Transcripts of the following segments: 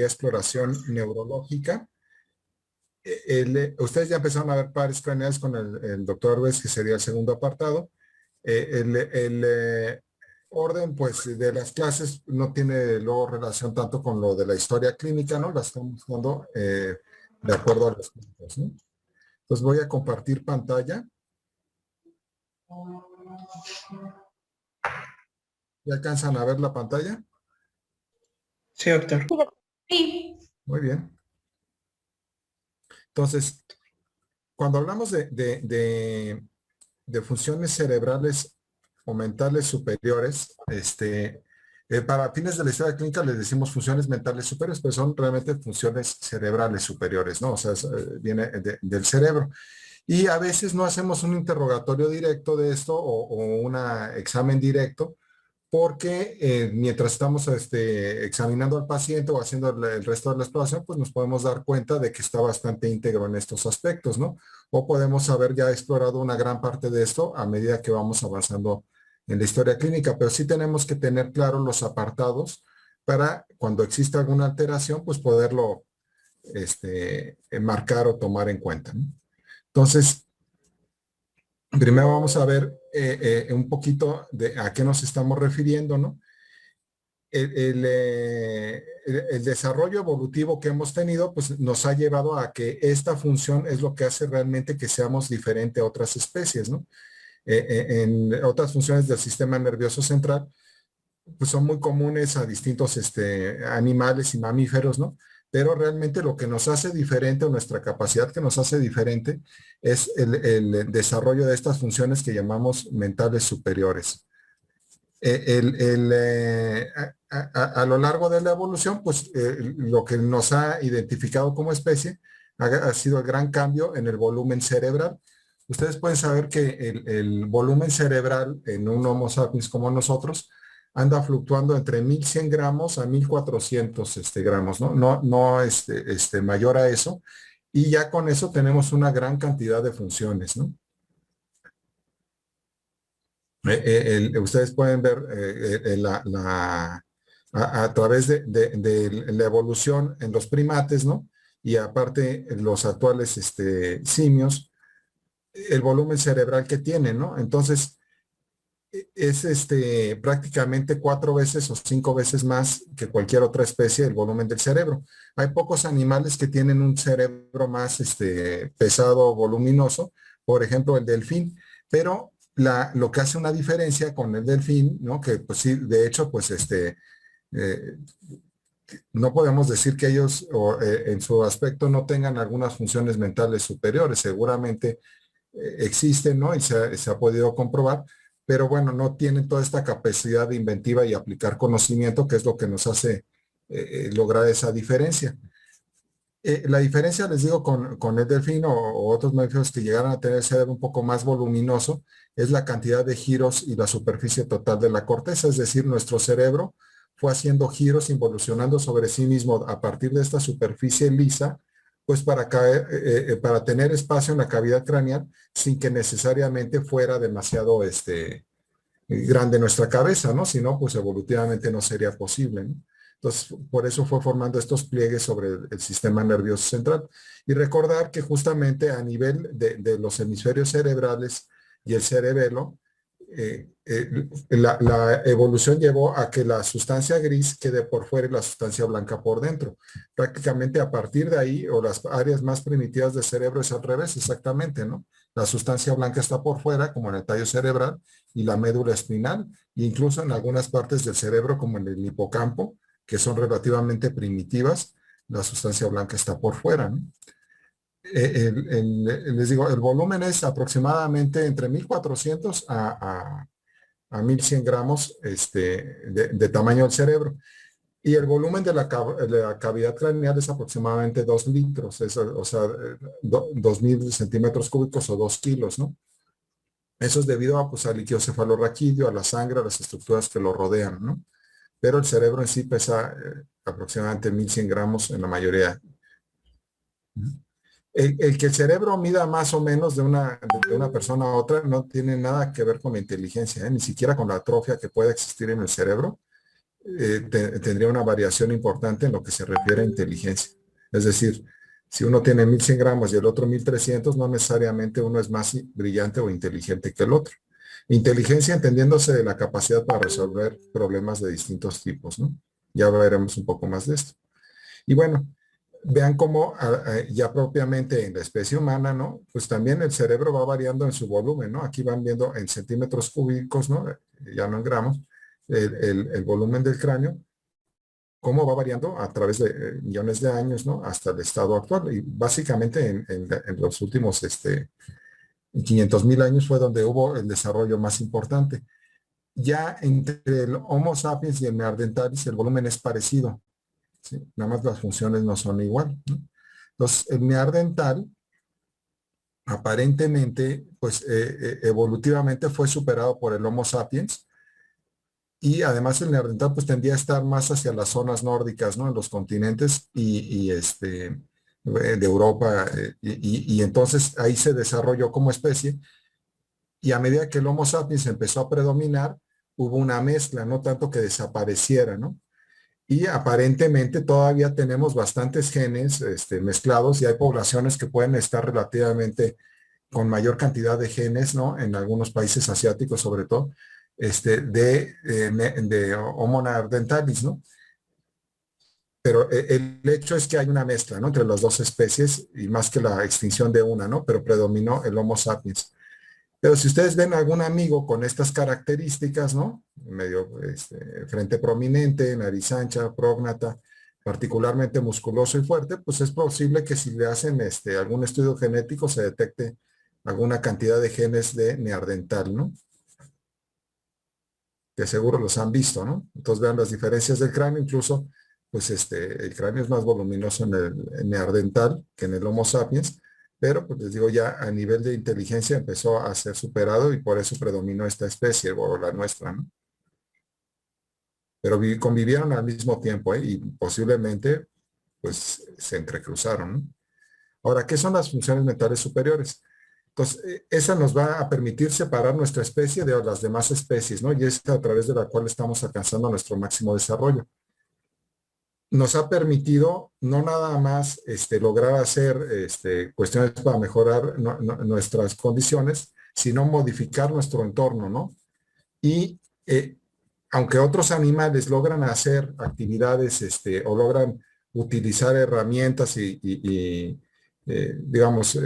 exploración neurológica. Ustedes ya empezaron a ver pares craneales con el doctor Orbes, que sería el segundo apartado. El orden, pues, de las clases no tiene luego relación tanto con lo de la historia clínica, ¿no? La estamos dando de acuerdo a los puntos, ¿no? Entonces voy a compartir pantalla. ¿Ya alcanzan a ver la pantalla? Sí, doctor. Sí. Muy bien. Entonces, cuando hablamos de funciones cerebrales o mentales superiores, para fines de la historia clínica les decimos funciones mentales superiores, pero son realmente funciones cerebrales superiores, ¿no? O sea, viene del cerebro. Y a veces no hacemos un interrogatorio directo de esto o un examen directo, porque mientras estamos examinando al paciente o haciendo el resto de la exploración, pues nos podemos dar cuenta de que está bastante íntegro en estos aspectos, ¿no? O podemos haber ya explorado una gran parte de esto a medida que vamos avanzando en la historia clínica, pero sí tenemos que tener claros los apartados para cuando exista alguna alteración, pues poderlo marcar o tomar en cuenta, ¿no? Entonces, primero vamos a ver un poquito de a qué nos estamos refiriendo, ¿no? El desarrollo evolutivo que hemos tenido, pues nos ha llevado a que esta función es lo que hace realmente que seamos diferente a otras especies, ¿no? En otras funciones del sistema nervioso central, pues son muy comunes a distintos animales y mamíferos, ¿no? Pero realmente lo que nos hace diferente o nuestra capacidad que nos hace diferente es el desarrollo de estas funciones que llamamos mentales superiores. A lo largo de la evolución, pues lo que nos ha identificado como especie ha sido el gran cambio en el volumen cerebral. Ustedes pueden saber que el volumen cerebral en un Homo sapiens como nosotros anda fluctuando entre 1100 gramos a 1400 gramos, ¿no? No mayor a eso. Y ya con eso tenemos una gran cantidad de funciones, ¿no? Ustedes pueden ver a través de la evolución en los primates, ¿no? Y aparte los actuales simios, el volumen cerebral que tienen, ¿no? Entonces, es prácticamente 4 veces o 5 veces más que cualquier otra especie el volumen del cerebro. Hay pocos animales que tienen un cerebro más pesado, voluminoso, por ejemplo el delfín, pero lo que hace una diferencia con el delfín, ¿no? Que pues sí, de hecho, pues eh, no podemos decir que ellos en su aspecto no tengan algunas funciones mentales superiores, seguramente existen, ¿no? Y se ha podido comprobar, pero bueno, no tienen toda esta capacidad de inventiva y aplicar conocimiento, que es lo que nos hace lograr esa diferencia. La diferencia, les digo, con el delfín o otros mamíferos que llegaron a tener el cerebro un poco más voluminoso, es la cantidad de giros y la superficie total de la corteza, es decir, nuestro cerebro fue haciendo giros, involucionando sobre sí mismo a partir de esta superficie lisa, pues para tener espacio en la cavidad craneal sin que necesariamente fuera demasiado grande nuestra cabeza, ¿no? Si no, pues evolutivamente no sería posible, ¿no? Entonces, por eso fue formando estos pliegues sobre el sistema nervioso central. Y recordar que justamente a nivel de los hemisferios cerebrales y el cerebelo, la evolución llevó a que la sustancia gris quede por fuera y la sustancia blanca por dentro. Prácticamente a partir de ahí, o las áreas más primitivas del cerebro es al revés, exactamente, ¿no? La sustancia blanca está por fuera, como en el tallo cerebral, y la médula espinal, e incluso en algunas partes del cerebro, como en el hipocampo, que son relativamente primitivas, la sustancia blanca está por fuera, ¿no? Les digo, el volumen es aproximadamente entre 1400 a 1100 gramos de tamaño del cerebro. Y el volumen de la cavidad craneal es aproximadamente 2 litros, o sea, 2000 centímetros cúbicos o 2 kilos, ¿no? Eso es debido a, pues, al líquido cefalorraquídeo, a la sangre, a las estructuras que lo rodean, ¿no? Pero el cerebro en sí pesa aproximadamente 1100 gramos en la mayoría. El que el cerebro mida más o menos de una persona a otra no tiene nada que ver con la inteligencia, ni siquiera con la atrofia que puede existir en el cerebro. tendría una variación importante en lo que se refiere a inteligencia. Es decir, si uno tiene 1100 gramos y el otro 1300, no necesariamente uno es más brillante o inteligente que el otro. Inteligencia entendiéndose de la capacidad para resolver problemas de distintos tipos, ¿no? Ya veremos un poco más de esto. Y bueno, vean cómo ya propiamente en la especie humana, ¿no? Pues también el cerebro va variando en su volumen, ¿no? Aquí van viendo en centímetros cúbicos, ¿no? Ya no en gramos, el volumen del cráneo, cómo va variando a través de millones de años, ¿no? Hasta el estado actual. Y básicamente en los últimos 500,000 años fue donde hubo el desarrollo más importante. Ya entre el Homo sapiens y el Neanderthalis el volumen es parecido, ¿sí? Nada más las funciones no son igual, ¿no? Entonces, el Neandertal aparentemente, pues evolutivamente fue superado por el Homo sapiens y además el Neandertal pues tendía a estar más hacia las zonas nórdicas, ¿no? En los continentes de Europa y entonces ahí se desarrolló como especie y a medida que el Homo sapiens empezó a predominar, hubo una mezcla, no tanto que desapareciera, ¿no? Y aparentemente todavía tenemos bastantes genes mezclados y hay poblaciones que pueden estar relativamente con mayor cantidad de genes, ¿no? En algunos países asiáticos sobre todo, de Homo neanderthalis, ¿no? Pero el hecho es que hay una mezcla, ¿no? Entre las dos especies y más que la extinción de una, ¿no? Pero predominó el Homo sapiens. Pero si ustedes ven algún amigo con estas características, ¿no? Medio frente prominente, nariz ancha, prógnata, particularmente musculoso y fuerte, pues es posible que si le hacen algún estudio genético se detecte alguna cantidad de genes de neandertal, ¿no? Que seguro los han visto, ¿no? Entonces vean las diferencias del cráneo, incluso, pues el cráneo es más voluminoso en el neandertal que en el Homo sapiens, pero pues les digo ya a nivel de inteligencia empezó a ser superado y por eso predominó esta especie o la nuestra, ¿no? Pero convivieron al mismo tiempo, ¿eh? Y posiblemente pues se entrecruzaron, ¿no? Ahora, ¿qué son las funciones mentales superiores? Entonces, esa nos va a permitir separar nuestra especie de las demás especies, ¿no? Y es a través de la cual estamos alcanzando nuestro máximo desarrollo. Nos ha permitido no nada más lograr hacer cuestiones para mejorar nuestras condiciones, sino modificar nuestro entorno, ¿no? Y aunque otros animales logran hacer actividades o logran utilizar herramientas digamos,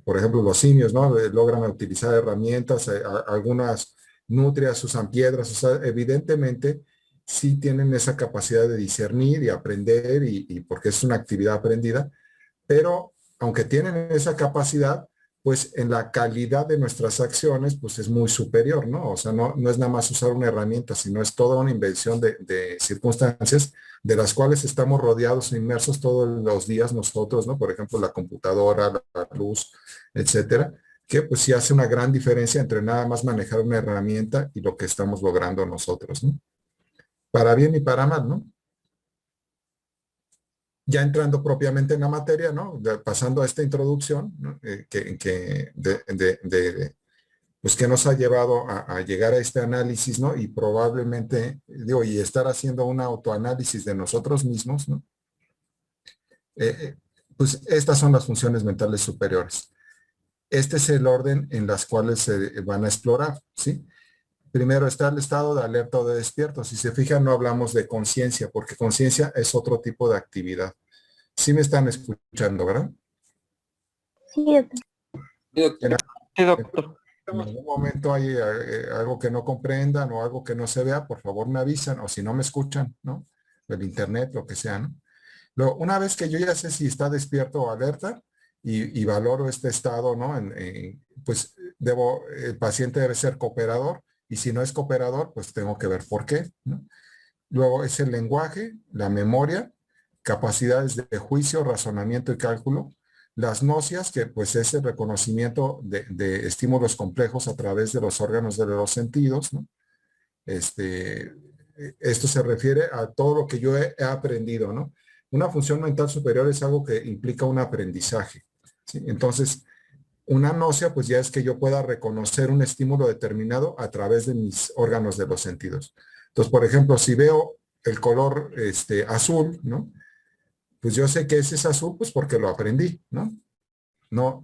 por ejemplo, los simios, ¿no? Logran utilizar herramientas, algunas nutrias usan piedras, o sea, evidentemente sí tienen esa capacidad de discernir y aprender y porque es una actividad aprendida, pero aunque tienen esa capacidad, pues en la calidad de nuestras acciones, pues es muy superior, ¿no? O sea, no es nada más usar una herramienta, sino es toda una invención de circunstancias de las cuales estamos rodeados e inmersos todos los días nosotros, ¿no? Por ejemplo, la computadora, la luz, etcétera, que pues sí hace una gran diferencia entre nada más manejar una herramienta y lo que estamos logrando nosotros, ¿no? Para bien y para mal, ¿no? Ya entrando propiamente en la materia, ¿no? Pasando a esta introducción, ¿no? Pues que nos ha llevado a llegar a este análisis, ¿no? Y probablemente, digo, y estar haciendo un autoanálisis de nosotros mismos, ¿no? Pues estas son las funciones mentales superiores. Este es el orden en las cuales se van a explorar, ¿sí? Primero está el estado de alerta o de despierto. Si se fijan, no hablamos de conciencia, porque conciencia es otro tipo de actividad. Sí me están escuchando, ¿verdad? Sí, doctor. Sí, doctor. Sí, doctor. En algún momento hay algo que no comprendan o algo que no se vea, por favor me avisan, o si no me escuchan, ¿no? El internet, lo que sea, ¿no? Luego, una vez que yo ya sé si está despierto o alerta y valoro este estado, ¿no? Pues el paciente debe ser cooperador y si no es cooperador, pues tengo que ver por qué, ¿no? Luego es el lenguaje, la memoria, capacidades de juicio, razonamiento y cálculo. Las nocias, que pues es el reconocimiento de estímulos complejos a través de los órganos de los sentidos, ¿no? Esto se refiere a todo lo que yo he aprendido, ¿no? Una función mental superior es algo que implica un aprendizaje, ¿sí? Entonces, una nocia, pues ya es que yo pueda reconocer un estímulo determinado a través de mis órganos de los sentidos. Entonces, por ejemplo, si veo el color azul, ¿no? Pues yo sé que ese es azul, pues porque lo aprendí, ¿no? No,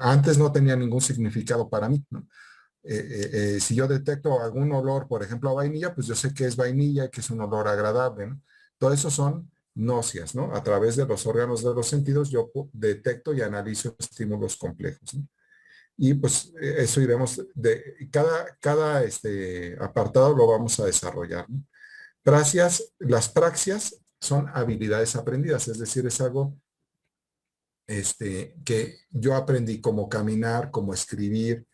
antes no tenía ningún significado para mí, ¿no? Si yo detecto algún olor, por ejemplo, a vainilla, pues yo sé que es vainilla y que es un olor agradable, ¿no? Todo eso son náuseas, ¿no? A través de los órganos de los sentidos yo detecto y analizo estímulos complejos, ¿no? Y pues eso iremos, cada apartado lo vamos a desarrollar, ¿no? Las praxias son habilidades aprendidas, es decir, es algo que yo aprendí como caminar, como escribir,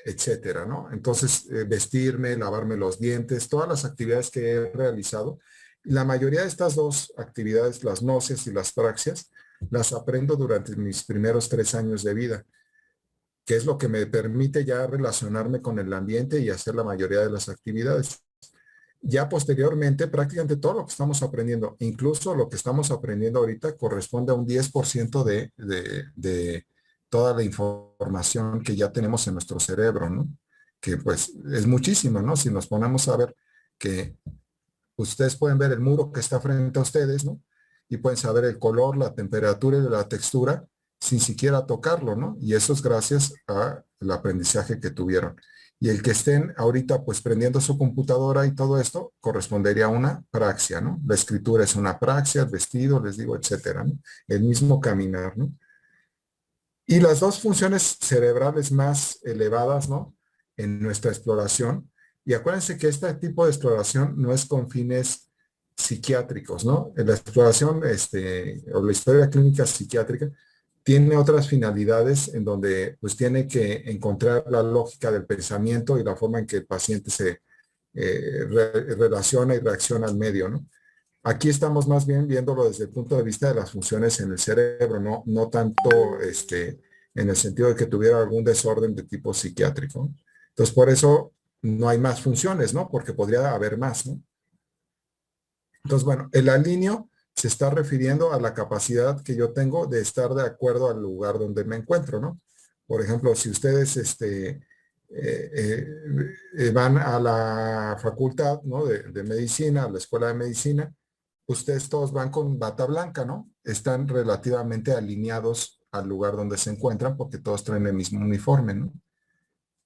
etcétera, ¿no? Entonces, vestirme, lavarme los dientes, todas las actividades que he realizado, la mayoría de estas dos actividades, las náuseas y las praxias, las aprendo durante mis primeros 3 años de vida, que es lo que me permite ya relacionarme con el ambiente y hacer la mayoría de las actividades. Ya posteriormente, prácticamente todo lo que estamos aprendiendo, incluso lo que estamos aprendiendo ahorita, corresponde a un 10% de toda la información que ya tenemos en nuestro cerebro, ¿no? Que pues es muchísimo, ¿no? Si nos ponemos a ver que ustedes pueden ver el muro que está frente a ustedes, ¿no? Y pueden saber el color, la temperatura y la textura sin siquiera tocarlo, ¿no? Y eso es gracias al aprendizaje que tuvieron. Y el que estén ahorita pues prendiendo su computadora y todo esto correspondería a una praxia, ¿no? La escritura es una praxia, el vestido, les digo, etcétera, ¿no? El mismo caminar, ¿no? Y las dos funciones cerebrales más elevadas, ¿no? En nuestra exploración. Y acuérdense que este tipo de exploración no es con fines psiquiátricos, ¿no? En la exploración o la historia clínica psiquiátrica tiene otras finalidades en donde pues tiene que encontrar la lógica del pensamiento y la forma en que el paciente se relaciona y reacciona al medio, ¿no? Aquí estamos más bien viéndolo desde el punto de vista de las funciones en el cerebro, no tanto en el sentido de que tuviera algún desorden de tipo psiquiátrico. Entonces, por eso no hay más funciones, ¿no? Porque podría haber más, ¿no? Entonces, bueno, el alineo se está refiriendo a la capacidad que yo tengo de estar de acuerdo al lugar donde me encuentro, ¿no? Por ejemplo, si ustedes van a la facultad, ¿no? de medicina, a la escuela de medicina, ustedes todos van con bata blanca, ¿no? Están relativamente alineados al lugar donde se encuentran porque todos traen el mismo uniforme, ¿no?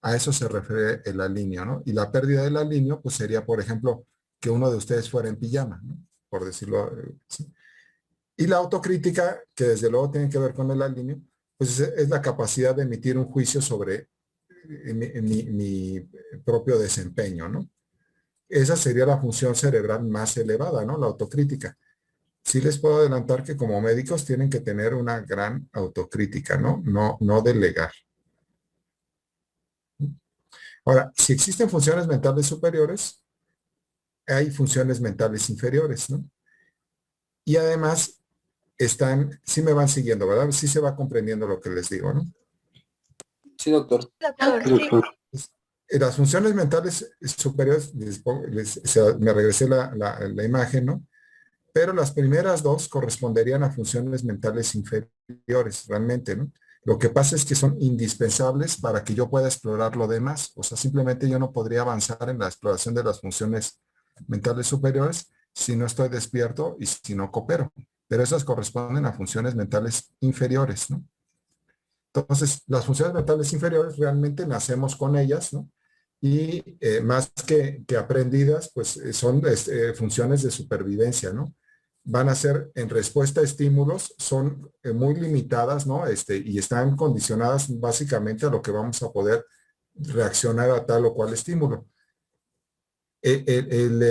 A eso se refiere el alineo, ¿no? Y la pérdida del alineo, pues sería, por ejemplo, que uno de ustedes fuera en pijama, ¿no? Por decirlo así. Y la autocrítica, que desde luego tiene que ver con el alineo, pues es la capacidad de emitir un juicio sobre mi propio desempeño, ¿no? Esa sería la función cerebral más elevada, ¿no? La autocrítica. Sí les puedo adelantar que como médicos tienen que tener una gran autocrítica, ¿no? No delegar. Ahora, si existen funciones mentales superiores, hay funciones mentales inferiores, ¿no? Y además sí me van siguiendo, ¿verdad? Sí se va comprendiendo lo que les digo, ¿no? Sí, doctor. Las funciones mentales superiores, me regresé la imagen, ¿no? Pero las primeras dos corresponderían a funciones mentales inferiores, realmente, ¿no? Lo que pasa es que son indispensables para que yo pueda explorar lo demás. O sea, simplemente yo no podría avanzar en la exploración de las funciones mentales superiores si no estoy despierto y si no coopero. Pero esas corresponden a funciones mentales inferiores, ¿no? Entonces, las funciones mentales inferiores realmente nacemos con ellas, ¿no? Y más que aprendidas, pues son funciones de supervivencia, ¿no? Van a ser en respuesta a estímulos, son muy limitadas, ¿no? Y están condicionadas básicamente a lo que vamos a poder reaccionar a tal o cual estímulo. El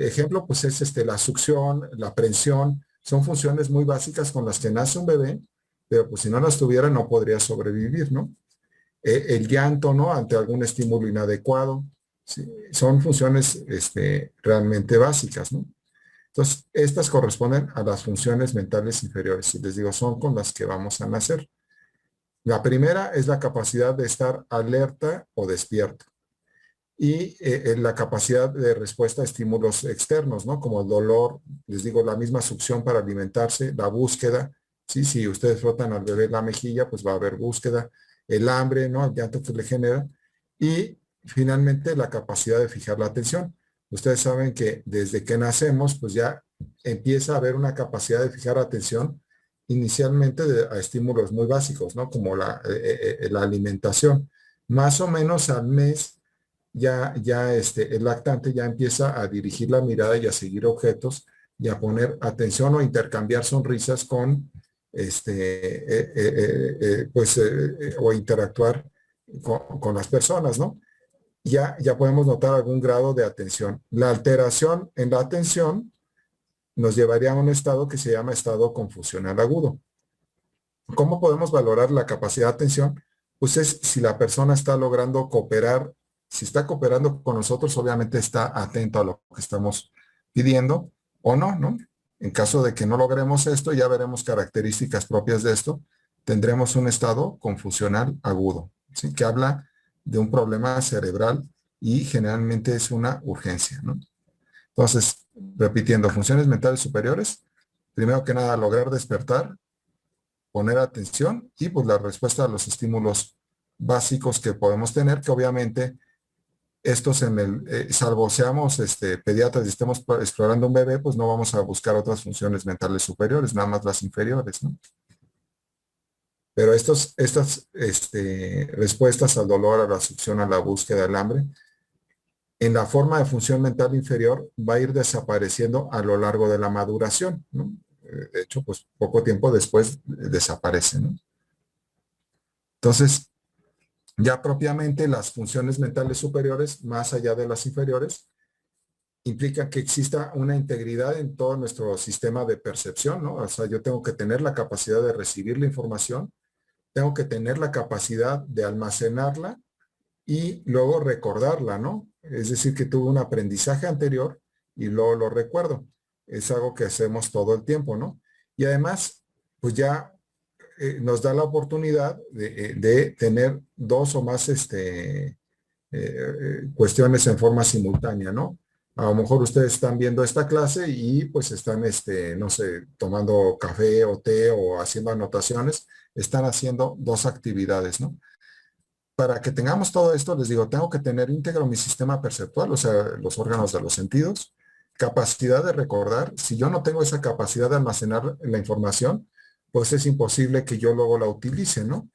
ejemplo, pues es la succión, la prensión, son funciones muy básicas con las que nace un bebé, pero pues si no las tuviera no podría sobrevivir, ¿no? El llanto, ¿no? Ante algún estímulo inadecuado, ¿sí? Son funciones realmente básicas, ¿no? Entonces, estas corresponden a las funciones mentales inferiores. Y les digo, son con las que vamos a nacer. La primera es la capacidad de estar alerta o despierto. Y la capacidad de respuesta a estímulos externos, ¿no? Como el dolor, les digo, la misma succión para alimentarse, la búsqueda, ¿sí? Si ustedes frotan al bebé la mejilla, pues va a haber búsqueda, el hambre, ¿no? El llanto que le genera. Y finalmente la capacidad de fijar la atención. Ustedes saben que desde que nacemos, pues ya empieza a haber una capacidad de fijar atención inicialmente a estímulos muy básicos, ¿no? Como la alimentación. Más o menos al mes el lactante ya empieza a dirigir la mirada y a seguir objetos y a poner atención o intercambiar sonrisas con, o interactuar con las personas, ¿no? Ya podemos notar algún grado de atención. La alteración en la atención nos llevaría a un estado que se llama estado confusional agudo. ¿Cómo podemos valorar la capacidad de atención? Pues es si la persona está logrando cooperar. Si está cooperando con nosotros, obviamente está atento a lo que estamos pidiendo o no, ¿no? En caso de que no logremos esto, ya veremos características propias de esto. Tendremos un estado confusional agudo, ¿sí? Que habla de un problema cerebral y generalmente es una urgencia, ¿no? Entonces, repitiendo, funciones mentales superiores, primero que nada, lograr despertar, poner atención y pues la respuesta a los estímulos básicos que podemos tener, que obviamente estos salvo seamos pediatras y estemos explorando un bebé, pues no vamos a buscar otras funciones mentales superiores, nada más las inferiores, ¿no? Pero estas respuestas al dolor, a la succión, a la búsqueda, al hambre, en la forma de función mental inferior va a ir desapareciendo a lo largo de la maduración, ¿no? De hecho, pues poco tiempo después desaparece, ¿no? Entonces, ya propiamente las funciones mentales superiores, más allá de las inferiores, implican que exista una integridad en todo nuestro sistema de percepción, ¿no? O sea, yo tengo que tener la capacidad de recibir la información, tengo que tener la capacidad de almacenarla y luego recordarla, ¿no? Es decir, que tuve un aprendizaje anterior y luego lo recuerdo. Es algo que hacemos todo el tiempo, ¿no? Y además, pues ya nos da la oportunidad de tener dos o más cuestiones en forma simultánea, ¿no? A lo mejor ustedes están viendo esta clase y pues están, no sé, tomando café o té o haciendo anotaciones, están haciendo dos actividades, ¿no? Para que tengamos todo esto, les digo, tengo que tener íntegro mi sistema perceptual, o sea, los órganos de los sentidos, capacidad de recordar. Si yo no tengo esa capacidad de almacenar la información, pues es imposible que yo luego la utilice, ¿no?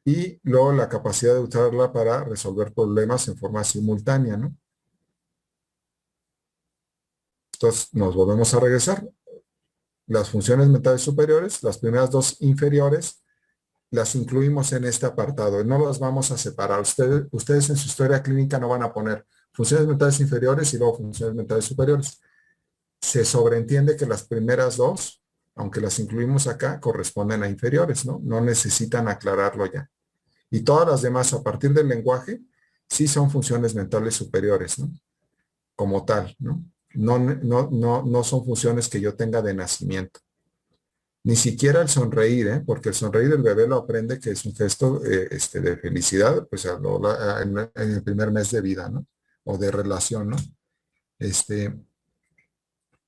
Y luego la capacidad de usarla para resolver problemas en forma simultánea, ¿no? Entonces, nos volvemos a regresar. Las funciones mentales superiores, las primeras dos inferiores, las incluimos en este apartado y no las vamos a separar. Ustedes en su historia clínica no van a poner funciones mentales inferiores y luego funciones mentales superiores. Se sobreentiende que las primeras dos, aunque las incluimos acá, corresponden a inferiores, ¿no? No necesitan aclararlo ya. Y todas las demás, a partir del lenguaje, sí son funciones mentales superiores, ¿no? Como tal, ¿no? No son funciones que yo tenga de nacimiento. Ni siquiera el sonreír, ¿eh? Porque el sonreír el bebé lo aprende que es un gesto de felicidad, pues en el primer mes de vida, ¿no? O de relación, ¿no?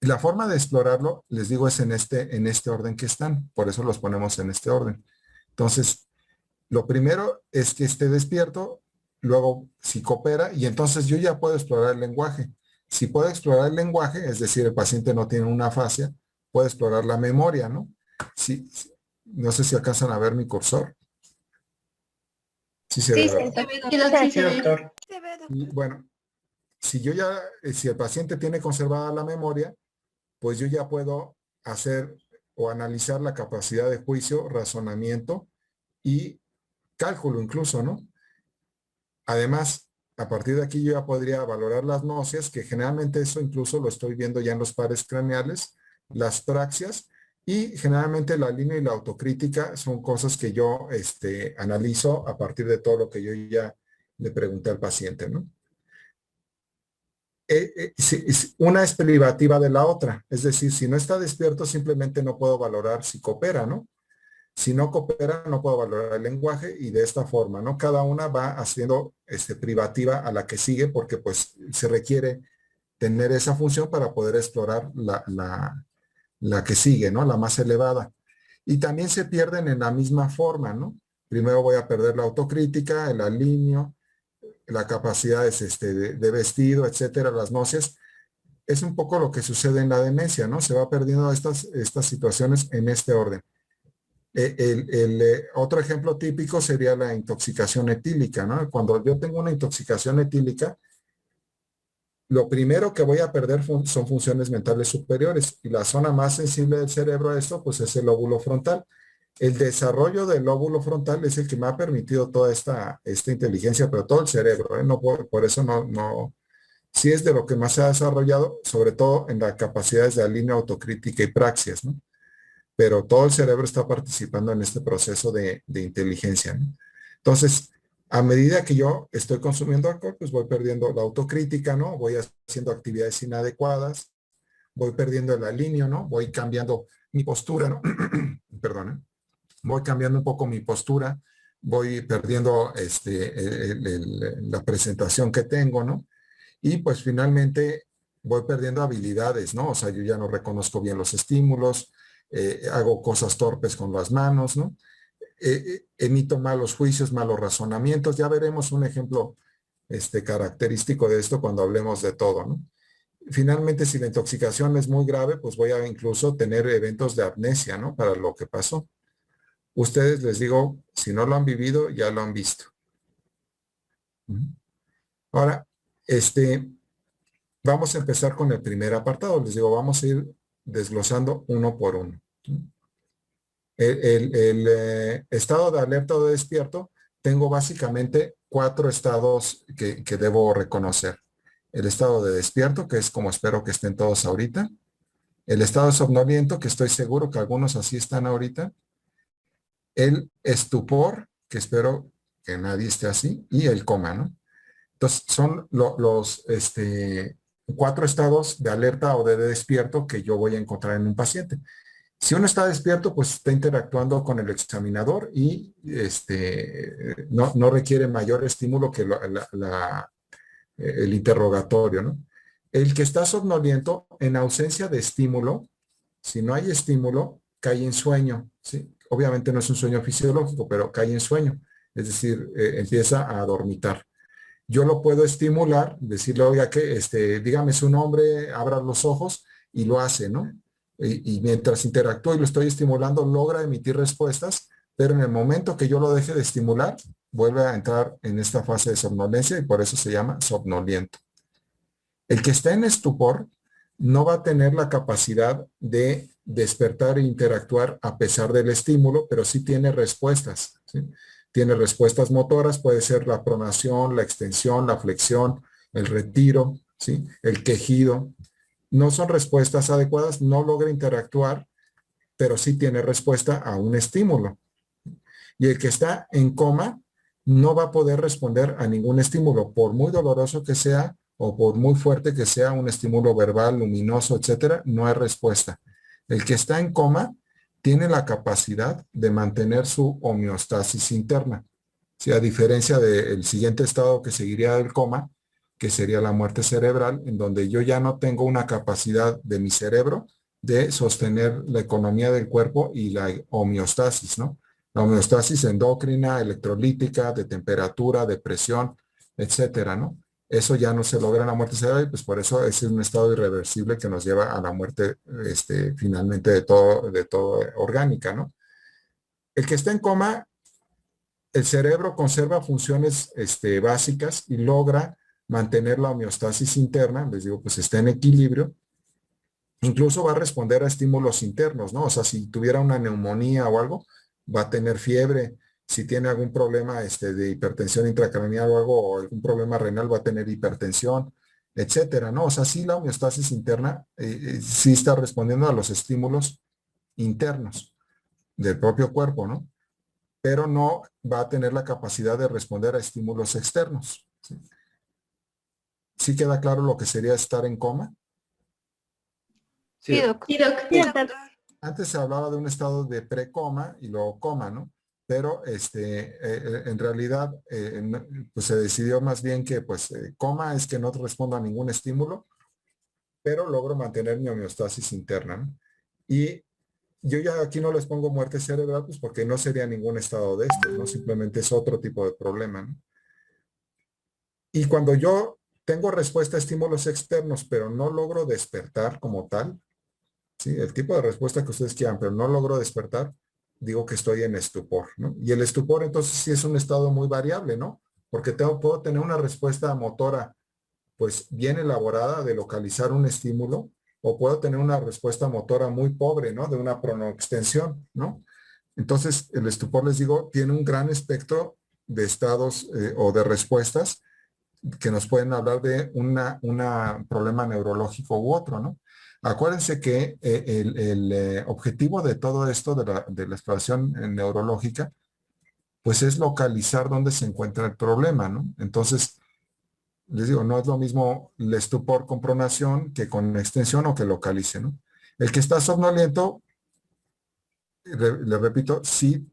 La forma de explorarlo, les digo, es en este orden que están. Por eso los ponemos en este orden. Entonces, lo primero es que esté despierto, luego si coopera, y entonces yo ya puedo explorar el lenguaje. Si puedo explorar el lenguaje, es decir, el paciente no tiene una afasia, puede explorar la memoria, ¿no? Sí, no sé si alcanzan a ver mi cursor. Sí se ve, ¿verdad? Sí, doctor. Y bueno, si el paciente tiene conservada la memoria, pues yo ya puedo hacer o analizar la capacidad de juicio, razonamiento y cálculo incluso, ¿no? Además, a partir de aquí yo ya podría valorar las náuseas, que generalmente eso incluso lo estoy viendo ya en los pares craneales, las praxias, y generalmente la línea y la autocrítica son cosas que yo analizo a partir de todo lo que yo ya le pregunté al paciente, ¿no? Una es privativa de la otra, es decir, si no está despierto simplemente no puedo valorar si coopera, ¿no? Si no coopera no puedo valorar el lenguaje y de esta forma, ¿no? Cada una va haciendo privativa a la que sigue porque pues se requiere tener esa función para poder explorar la que sigue, ¿no? La más elevada. Y también se pierden en la misma forma, ¿no? Primero voy a perder la autocrítica, el alineo, la capacidad de vestido, etcétera, las náuseas. es un poco lo que sucede en la demencia, ¿no? Se va perdiendo estas situaciones en este orden. Otro ejemplo típico sería la intoxicación etílica, ¿no? Cuando yo tengo una intoxicación etílica, lo primero que voy a perder son funciones mentales superiores y la zona más sensible del cerebro a esto, pues es el lóbulo frontal. El desarrollo del lóbulo frontal es el que me ha permitido toda esta inteligencia, pero todo el cerebro, ¿eh? No por eso sí es de lo que más se ha desarrollado, sobre todo en las capacidades de alinea, autocrítica y praxias, ¿no? Pero todo el cerebro está participando en este proceso de inteligencia, ¿no? Entonces, a medida que yo estoy consumiendo alcohol, pues voy perdiendo la autocrítica, ¿no? Voy haciendo actividades inadecuadas, voy perdiendo el alineo, ¿no? Voy cambiando mi postura, ¿no? Perdón, ¿eh? Voy cambiando un poco mi postura, voy perdiendo la presentación que tengo, ¿no? Y pues finalmente voy perdiendo habilidades, ¿no? O sea, yo ya no reconozco bien los estímulos, hago cosas torpes con las manos, ¿no? Emito malos juicios, malos razonamientos. Ya veremos un ejemplo característico de esto cuando hablemos de todo, ¿no? Finalmente, si la intoxicación es muy grave, pues voy a incluso tener eventos de amnesia, ¿no? Para lo que pasó. Ustedes, les digo, si no lo han vivido, ya lo han visto. Ahora, vamos a empezar con el primer apartado. Les digo, vamos a ir desglosando uno por uno. El estado de alerta o de despierto, tengo básicamente 4 estados que debo reconocer. El estado de despierto, que es como espero que estén todos ahorita. El estado somnoliento, que estoy seguro que algunos así están ahorita. El estupor, que espero que nadie esté así. Y el coma, ¿no? Entonces, son los 4 estados de alerta o de despierto que yo voy a encontrar en un paciente. Si uno está despierto, pues está interactuando con el examinador y no requiere mayor estímulo que el interrogatorio, ¿no? El que está somnoliento, en ausencia de estímulo, si no hay estímulo, cae en sueño, ¿sí? Obviamente no es un sueño fisiológico, pero cae en sueño, es decir, empieza a dormitar. Yo lo puedo estimular, decirle, oiga, que dígame su nombre, abra los ojos y lo hace, ¿no? Y mientras interactúo y lo estoy estimulando, logra emitir respuestas, pero en el momento que yo lo deje de estimular, vuelve a entrar en esta fase de somnolencia y por eso se llama somnoliento. El que está en estupor no va a tener la capacidad de despertar e interactuar a pesar del estímulo, pero sí tiene respuestas, ¿sí? Tiene respuestas motoras, puede ser la pronación, la extensión, la flexión, el retiro, ¿sí? El quejido. No son respuestas adecuadas, no logra interactuar, pero sí tiene respuesta a un estímulo. Y el que está en coma no va a poder responder a ningún estímulo, por muy doloroso que sea o por muy fuerte que sea un estímulo verbal, luminoso, etcétera, no hay respuesta. El que está en coma tiene la capacidad de mantener su homeostasis interna. Sí, a diferencia del siguiente estado que seguiría del coma, que sería la muerte cerebral, en donde yo ya no tengo una capacidad de mi cerebro de sostener la economía del cuerpo y la homeostasis, ¿no? La homeostasis endocrina, electrolítica, de temperatura, de presión, etcétera, ¿no? Eso ya no se logra en la muerte cerebral y pues por eso es un estado irreversible que nos lleva a la muerte finalmente de todo orgánica, ¿no? El que está en coma, el cerebro conserva funciones básicas y logra mantener la homeostasis interna, les digo, pues está en equilibrio. Incluso va a responder a estímulos internos, ¿no? O sea, si tuviera una neumonía o algo, va a tener fiebre. Si tiene algún problema de hipertensión intracraneal o algo, o algún problema renal, va a tener hipertensión, etcétera, ¿no? O sea, sí la homeostasis interna sí está respondiendo a los estímulos internos del propio cuerpo, ¿no? Pero no va a tener la capacidad de responder a estímulos externos. ¿Sí? ¿Sí queda claro lo que sería estar en coma? Sí, Sí, doctor. Antes se hablaba de un estado de precoma y luego coma, ¿no? Pero en realidad pues se decidió más bien que pues coma es que no respondo a ningún estímulo, pero logro mantener mi homeostasis interna, ¿no? Y yo ya aquí no les pongo muerte cerebral, pues porque no sería ningún estado de estos, ¿no? Simplemente es otro tipo de problema, ¿no? Y cuando yo tengo respuesta a estímulos externos, pero no logro despertar como tal, ¿sí? El tipo de respuesta que ustedes quieran, pero no logro despertar, digo que estoy en estupor, ¿no? Y el estupor entonces sí es un estado muy variable, ¿no? Porque puedo tener una respuesta motora pues bien elaborada de localizar un estímulo, o puedo tener una respuesta motora muy pobre, ¿no? De una pronoextensión, ¿no? Entonces, el estupor, les digo, tiene un gran espectro de estados o de respuestas que nos pueden hablar de un problema neurológico u otro, ¿no? Acuérdense que el objetivo de todo esto, de la exploración neurológica, pues es localizar dónde se encuentra el problema, ¿no? Entonces, les digo, no es lo mismo el estupor con pronación que con extensión o que localice, ¿no? El que está somnoliento, le repito, sí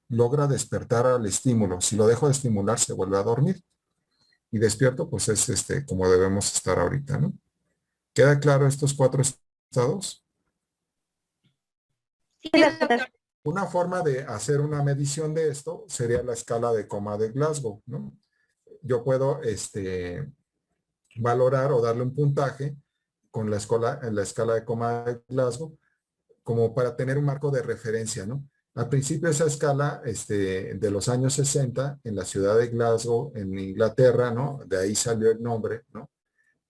logra despertar al estímulo. Si lo dejo de estimular, se vuelve a dormir. Y despierto, pues es como debemos estar ahorita, ¿no? ¿Queda claro estos 4 estados? Sí, doctor. Una forma de hacer una medición de esto sería la escala de coma de Glasgow, ¿no? Yo puedo valorar o darle un puntaje con en la escala de coma de Glasgow como para tener un marco de referencia, ¿no? Al principio esa escala de los años 60 en la ciudad de Glasgow, en Inglaterra, ¿no? De ahí salió el nombre, ¿no?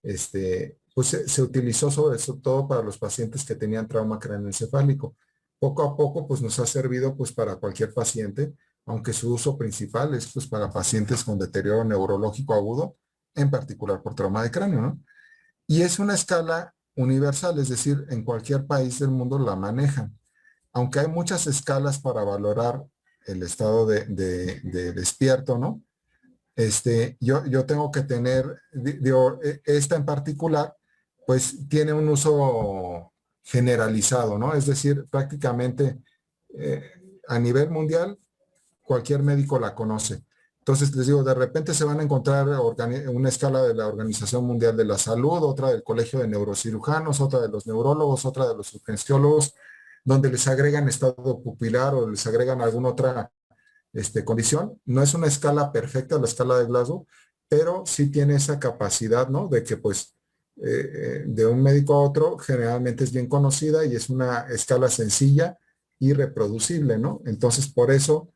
Pues se utilizó sobre todo para los pacientes que tenían trauma craneoencefálico. Poco a poco, pues nos ha servido pues para cualquier paciente, aunque su uso principal es pues para pacientes con deterioro neurológico agudo, en particular por trauma de cráneo, ¿no? Y es una escala universal, es decir, en cualquier país del mundo la manejan. Aunque hay muchas escalas para valorar el estado de despierto, ¿no? Yo tengo que tener, digo, esta en particular, pues tiene un uso generalizado, ¿no? Es decir, prácticamente eh, a nivel mundial, cualquier médico la conoce. Entonces, les digo, de repente se van a encontrar una escala de la Organización Mundial de la Salud, otra del Colegio de Neurocirujanos, otra de los neurólogos, otra de los urgenciólogos, donde les agregan estado pupilar o les agregan alguna otra condición. No es una escala perfecta, la escala de Glasgow, pero sí tiene esa capacidad, ¿no? De que pues de un médico a otro generalmente es bien conocida y es una escala sencilla y reproducible, ¿no? Entonces por eso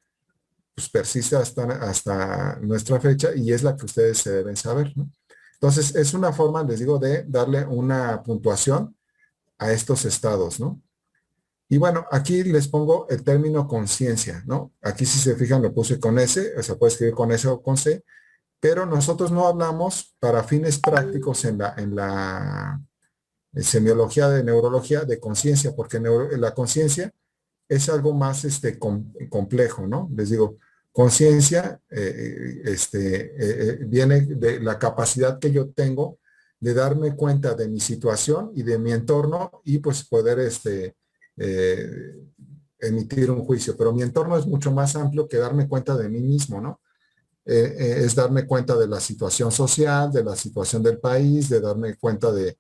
pues persiste hasta nuestra fecha y es la que ustedes se deben saber, ¿no? Entonces es una forma, les digo, de darle una puntuación a estos estados, ¿no? Y bueno, aquí les pongo el término conciencia, ¿no? Aquí si se fijan lo puse con S, o sea, puede escribir con S o con C, pero nosotros no hablamos para fines prácticos en semiología de neurología de conciencia, porque la conciencia es algo más complejo, ¿no? Les digo, conciencia viene de la capacidad que yo tengo de darme cuenta de mi situación y de mi entorno y pues poder eh, emitir un juicio. Pero mi entorno es mucho más amplio que darme cuenta de mí mismo, ¿no? Es darme cuenta de la situación social, de la situación del país, de darme cuenta de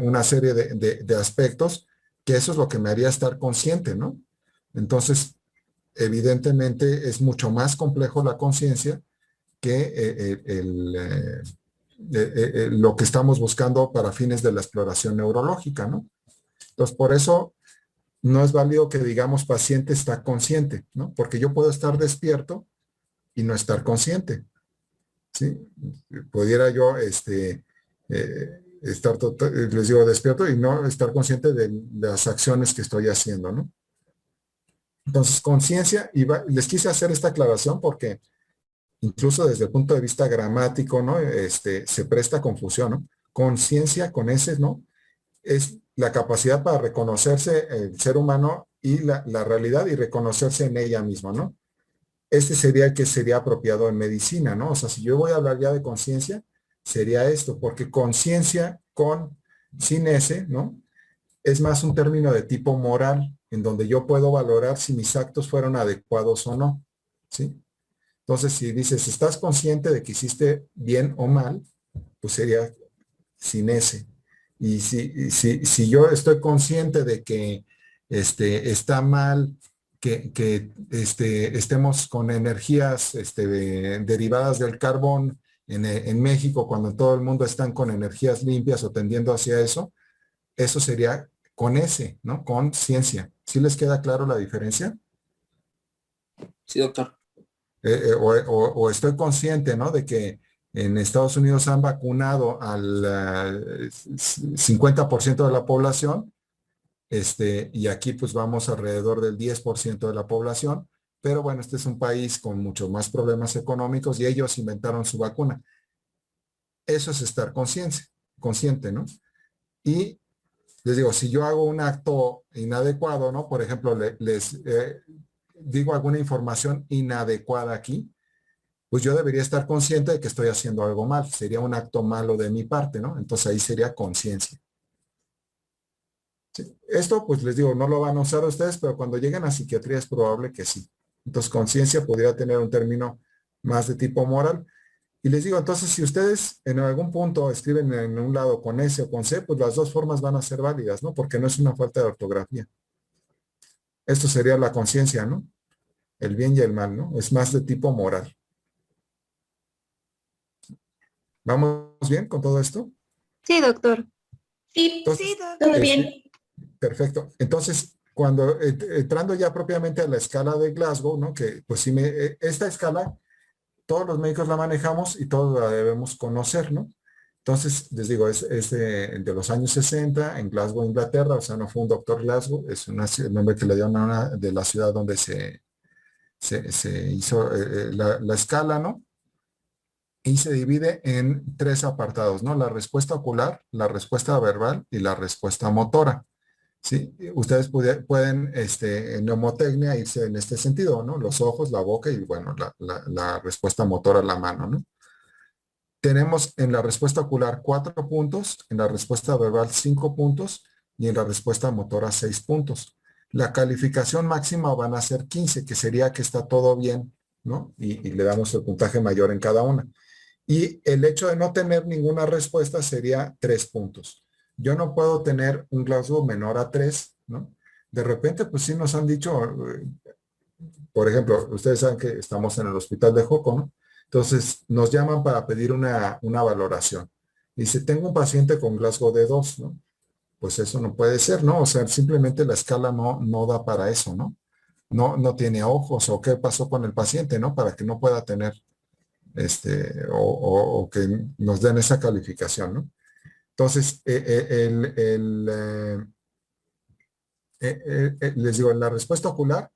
una serie de aspectos, que eso es lo que me haría estar consciente, ¿no? Entonces, evidentemente es mucho más complejo la conciencia que lo que estamos buscando para fines de la exploración neurológica, ¿no? Entonces, por eso no es válido que digamos paciente está consciente, ¿no? Porque yo puedo estar despierto y no estar consciente, ¿sí? Pudiera yo estar, les digo, despierto y no estar consciente de las acciones que estoy haciendo, ¿no? Entonces, conciencia, y les quise hacer esta aclaración porque incluso desde el punto de vista gramático, ¿no? Se presta confusión, ¿no? Conciencia con ese, ¿no? Es la capacidad para reconocerse el ser humano y la realidad y reconocerse en ella misma, ¿no? Este sería el que sería apropiado en medicina, ¿no? O sea, si yo voy a hablar ya de conciencia, sería esto, porque conciencia sin ese, ¿no? Es más un término de tipo moral, en donde yo puedo valorar si mis actos fueron adecuados o no, ¿sí? Entonces, si dices, ¿estás consciente de que hiciste bien o mal? Pues sería sin ese. Y si yo estoy consciente de que está mal que estemos con energías derivadas del carbón en México, cuando todo el mundo están con energías limpias o tendiendo hacia eso, eso sería con S, ¿no? Con ciencia. ¿Sí les queda claro la diferencia? Sí, doctor. O estoy consciente, ¿no? De que en Estados Unidos han vacunado al 50% de la población, y aquí pues vamos alrededor del 10% de la población, pero bueno, este es un país con muchos más problemas económicos y ellos inventaron su vacuna. Eso es estar consciente, ¿no? Y les digo, si yo hago un acto inadecuado, ¿no? Por ejemplo, les digo alguna información inadecuada aquí, pues yo debería estar consciente de que estoy haciendo algo mal. Sería un acto malo de mi parte, ¿no? Entonces ahí sería conciencia. Sí. Esto, pues les digo, no lo van a usar ustedes, pero cuando lleguen a psiquiatría es probable que sí. Entonces conciencia podría tener un término más de tipo moral. Y les digo, entonces, si ustedes en algún punto escriben en un lado con S o con C, pues las dos formas van a ser válidas, ¿no? Porque no es una falta de ortografía. Esto sería la conciencia, ¿no? El bien y el mal, ¿no? Es más de tipo moral. ¿Vamos bien con todo esto? Sí, doctor. Sí, Entonces, sí, todo bien. Perfecto. Entonces, cuando entrando ya propiamente a la escala de Glasgow, ¿no? Que pues si esta escala, todos los médicos la manejamos y todos la debemos conocer, ¿no? Entonces, les digo, es de los años 60 en Glasgow, Inglaterra, o sea, no fue un doctor Glasgow, es el nombre que le dieron a una de la ciudad donde se hizo la escala, ¿no? Y se divide en tres apartados, ¿no? La respuesta ocular, la respuesta verbal y la respuesta motora. ¿Sí? Ustedes pueden en mnemotecnia irse en este sentido, ¿no? Los ojos, la boca y, bueno, la respuesta motora, la mano, ¿no? Tenemos en la respuesta ocular 4 puntos, en la respuesta verbal 5 puntos y en la respuesta motora 6 puntos. La calificación máxima van a ser 15, que sería que está todo bien, ¿no? Y le damos el puntaje mayor en cada una. Y el hecho de no tener ninguna respuesta sería 3 puntos. Yo no puedo tener un Glasgow menor a 3, ¿no? De repente, pues sí nos han dicho, por ejemplo, ustedes saben que estamos en el hospital de Joco, ¿no? Entonces nos llaman para pedir una valoración. Dice, tengo un paciente con Glasgow de 2, ¿no? Pues eso no puede ser, ¿no? O sea, simplemente la escala no da para eso, ¿no? No tiene ojos, o qué pasó con el paciente, ¿no? Para que no pueda tener o que nos den esa calificación, ¿no? Entonces, les digo, en la respuesta ocular,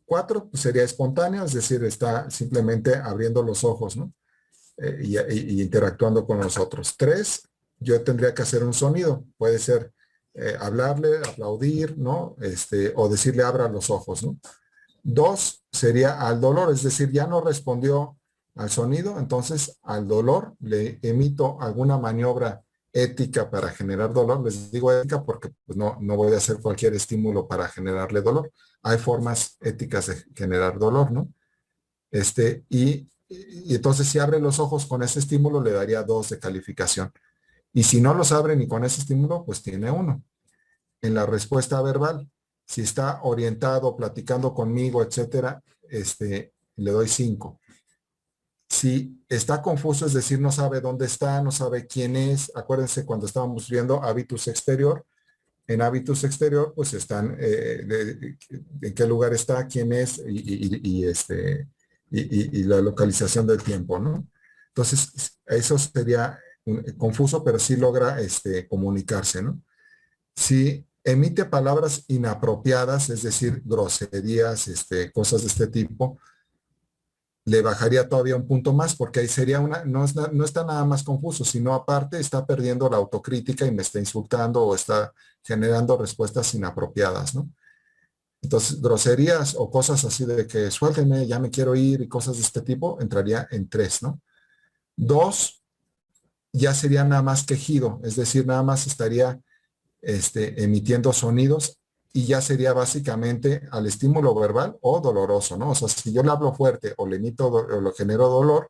4 pues, sería espontánea, es decir, está simplemente abriendo los ojos, ¿no? Y interactuando con nosotros. 3, yo tendría que hacer un sonido, puede ser hablarle, aplaudir, ¿no? O decirle abra los ojos, ¿no? 2 sería al dolor, es decir, ya no respondió al sonido, entonces al dolor le emito alguna maniobra ética para generar dolor. Les digo ética porque pues, no voy a hacer cualquier estímulo para generarle dolor. Hay formas éticas de generar dolor, ¿no? Y entonces si abre los ojos con ese estímulo le daría 2 de calificación. Y si no los abre ni con ese estímulo, pues tiene 1. En la respuesta verbal, si está orientado, platicando conmigo, etcétera, le doy 5. Si está confuso, es decir, no sabe dónde está, no sabe quién es, acuérdense cuando estábamos viendo hábitus exterior, en hábitus exterior, pues están en qué lugar está, quién es y la localización del tiempo, ¿no? Entonces, eso sería confuso, pero sí logra comunicarse, ¿no? Si emite palabras inapropiadas, es decir, groserías, cosas de este tipo, le bajaría todavía un punto más, porque ahí sería no está nada más confuso, sino aparte está perdiendo la autocrítica y me está insultando o está generando respuestas inapropiadas, ¿no? Entonces, groserías o cosas así de que suélteme, ya me quiero ir y cosas de este tipo, entraría en 3, ¿no? 2, ya sería nada más quejido, es decir, nada más estaría emitiendo sonidos y ya sería básicamente al estímulo verbal o doloroso, ¿no? O sea, si yo le hablo fuerte o le emito o lo genero dolor,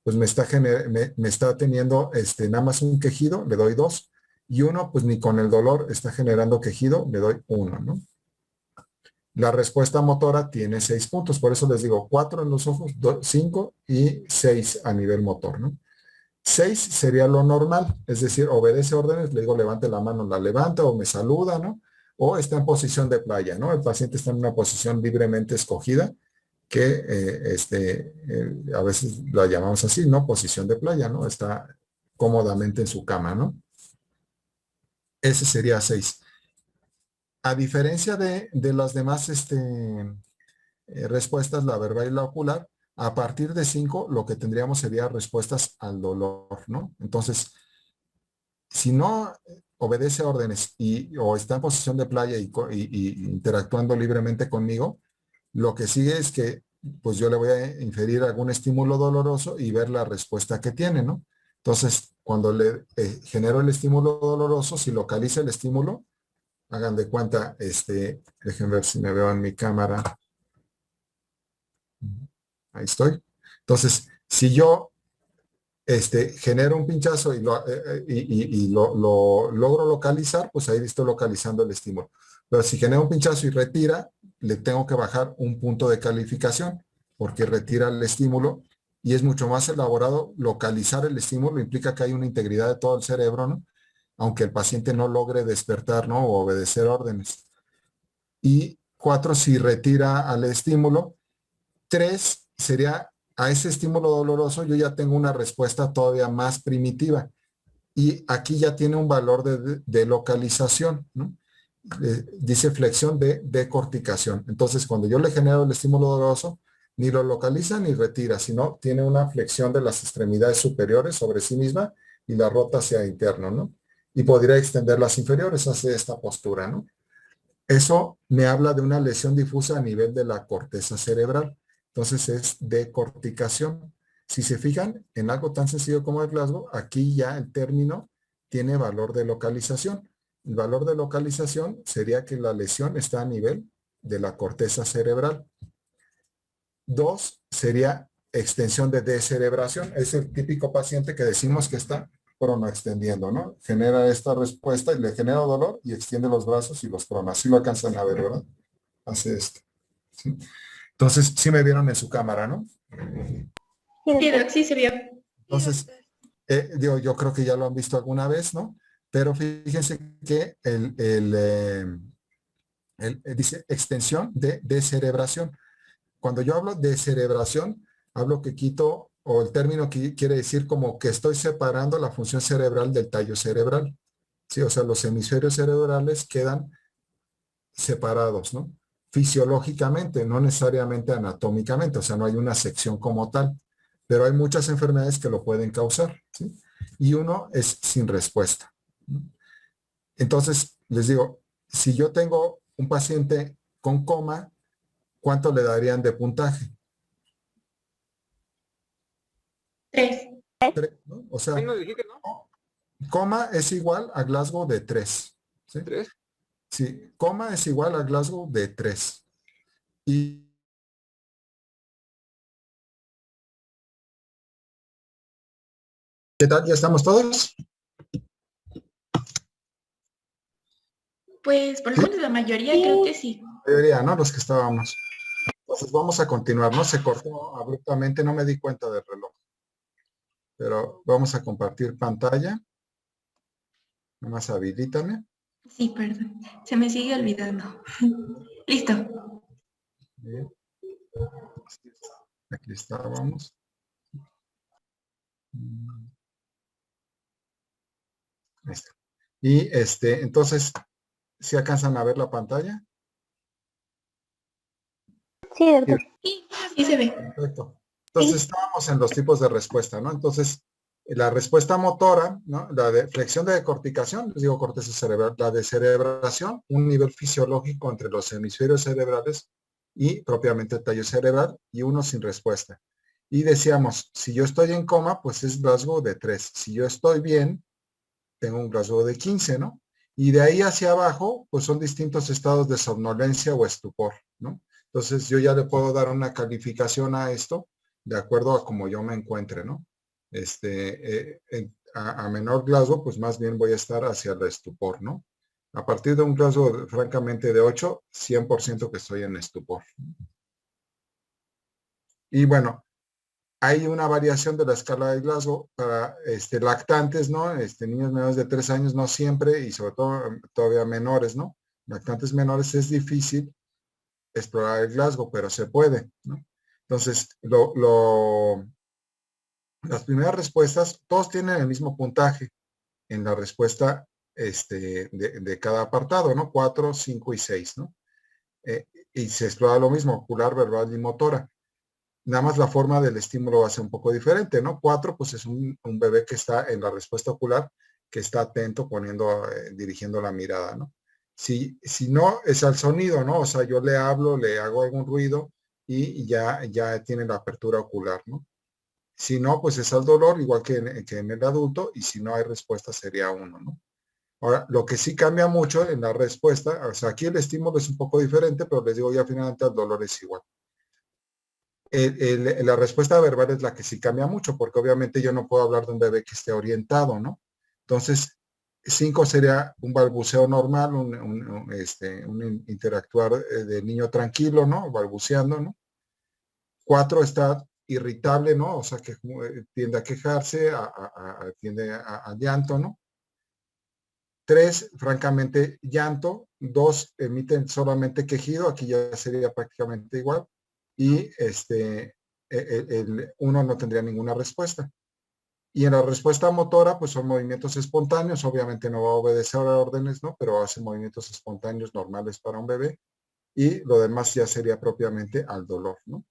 pues me está teniendo nada más un quejido, le doy 2, y 1, pues ni con el dolor está generando quejido, le doy 1, ¿no? La respuesta motora tiene 6 puntos, por eso les digo 4 en los ojos, 5 y 6 a nivel motor, ¿no? 6 sería lo normal, es decir, obedece órdenes, le digo levante la mano, la levanta o me saluda, ¿no? O está en posición de playa, ¿no? El paciente está en una posición libremente escogida, que a veces la llamamos así, ¿no? Posición de playa, ¿no? Está cómodamente en su cama, ¿no? Ese sería 6. A diferencia de las demás respuestas, la verbal y la ocular, a partir de 5 lo que tendríamos sería respuestas al dolor, ¿no? Entonces, si no obedece órdenes o está en posición de playa y interactuando libremente conmigo, lo que sigue es que pues yo le voy a inferir algún estímulo doloroso y ver la respuesta que tiene, ¿no? Entonces, cuando le genero el estímulo doloroso, si localiza el estímulo, hagan de cuenta, dejen ver si me veo en mi cámara. Ahí estoy. Entonces, si yo genero un pinchazo y lo logro localizar, pues ahí estoy localizando el estímulo. Pero si genero un pinchazo y retira, le tengo que bajar un punto de calificación porque retira el estímulo y es mucho más elaborado. Localizar el estímulo implica que hay una integridad de todo el cerebro, ¿no? Aunque el paciente no logre despertar, ¿no? O obedecer órdenes. Y 4, si retira al estímulo. 3 sería a ese estímulo doloroso, yo ya tengo una respuesta todavía más primitiva. Y aquí ya tiene un valor de localización, ¿no? Dice flexión de decorticación. Entonces, cuando yo le genero el estímulo doloroso, ni lo localiza ni retira, sino tiene una flexión de las extremidades superiores sobre sí misma y la rota hacia interno, ¿no? Y podría extender las inferiores hacia esta postura, ¿no? Eso me habla de una lesión difusa a nivel de la corteza cerebral. Entonces es decorticación. Si se fijan en algo tan sencillo como el Glasgow, aquí ya el término tiene valor de localización. El valor de localización sería que la lesión está a nivel de la corteza cerebral. 2 sería extensión de descerebración. Es el típico paciente que decimos que está cronoextendiendo, ¿no? Genera esta respuesta y le genera dolor y extiende los brazos y los crona. Así lo alcanzan a ver, ¿verdad? Hace esto. ¿Sí? Entonces, sí me vieron en su cámara, ¿no? Sí, doctor. Sí, se vio. Entonces, yo creo que ya lo han visto alguna vez, ¿no? Pero fíjense que dice extensión de descerebración. Cuando yo hablo de cerebración, hablo que quito, o el término que quiere decir como que estoy separando la función cerebral del tallo cerebral. Sí, o sea, los hemisferios cerebrales quedan separados, ¿no? Fisiológicamente, no necesariamente anatómicamente, o sea, no hay una sección como tal, pero hay muchas enfermedades que lo pueden causar, ¿sí? Y uno es sin respuesta, ¿no? Entonces, les digo, si yo tengo un paciente con coma, ¿cuánto le darían de puntaje? 3. 3, ¿no? O sea, ¿Ahí no dijiste, no? coma es igual a Glasgow de 3. ¿Sí? 3. Sí, coma es igual a Glasgow de 3. Y ¿qué tal? ¿Ya estamos todos? Pues por lo ¿Sí? menos la mayoría creo que sí. La mayoría, ¿no? Los que estábamos. Entonces vamos a continuar, ¿no? Se cortó abruptamente, no me di cuenta del reloj. Pero vamos a compartir pantalla. Nada más habilítame. Sí, perdón. Se me sigue olvidando. Listo. Bien. Aquí estábamos. Ahí está. Y entonces, ¿sí alcanzan a ver la pantalla? Sí, doctor. Sí se ve. Perfecto. Entonces estábamos en los tipos de respuesta, ¿no? Entonces, la respuesta motora, ¿no? La de flexión de decorticación, les digo corteza cerebral, la de cerebración, un nivel fisiológico entre los hemisferios cerebrales y propiamente el tallo cerebral, y uno sin respuesta. Y decíamos, si yo estoy en coma, pues es Glasgow de 3. Si yo estoy bien, tengo un Glasgow de 15, ¿no? Y de ahí hacia abajo, pues son distintos estados de somnolencia o estupor, ¿no? Entonces yo ya le puedo dar una calificación a esto de acuerdo a cómo yo me encuentre, ¿no? A menor Glasgow, pues más bien voy a estar hacia el estupor, ¿no? A partir de un Glasgow francamente de 8, 100% que estoy en estupor. Y bueno, Hay una variación de la escala de Glasgow para lactantes, ¿no? Niños menores de 3 años, no siempre, y sobre todo todavía menores, ¿no? Lactantes menores es difícil explorar el Glasgow, pero se puede, ¿no? Entonces, las primeras respuestas, todos tienen el mismo puntaje en la respuesta de cada apartado, ¿no? 4, 5 y 6, ¿no? Y se explora lo mismo, ocular, verbal y motora. Nada más la forma del estímulo va a ser un poco diferente, ¿no? 4, pues es un bebé que está en la respuesta ocular, que está atento, dirigiendo la mirada, ¿no? Si no, es al sonido, ¿no? O sea, yo le hablo, le hago algún ruido y ya tiene la apertura ocular, ¿no? Si no, pues es al dolor, igual que en el adulto, y si no hay respuesta sería 1, ¿no? Ahora, lo que sí cambia mucho en la respuesta, o sea, aquí el estímulo es un poco diferente, pero les digo ya finalmente el dolor es igual. La respuesta verbal es la que sí cambia mucho, porque obviamente yo no puedo hablar de un bebé que esté orientado, ¿no? Entonces, 5 sería un balbuceo normal, un interactuar de niño tranquilo, ¿no? Balbuceando, ¿no? 4 está irritable, ¿no? O sea, que tiende a quejarse, tiende a llanto, ¿no? 3, francamente, llanto. 2, emiten solamente quejido, aquí ya sería prácticamente igual. Y el 1 no tendría ninguna respuesta. Y en la respuesta motora, pues son movimientos espontáneos, obviamente no va a obedecer a órdenes, ¿no? Pero hace movimientos espontáneos normales para un bebé. Y lo demás ya sería propiamente al dolor, ¿no?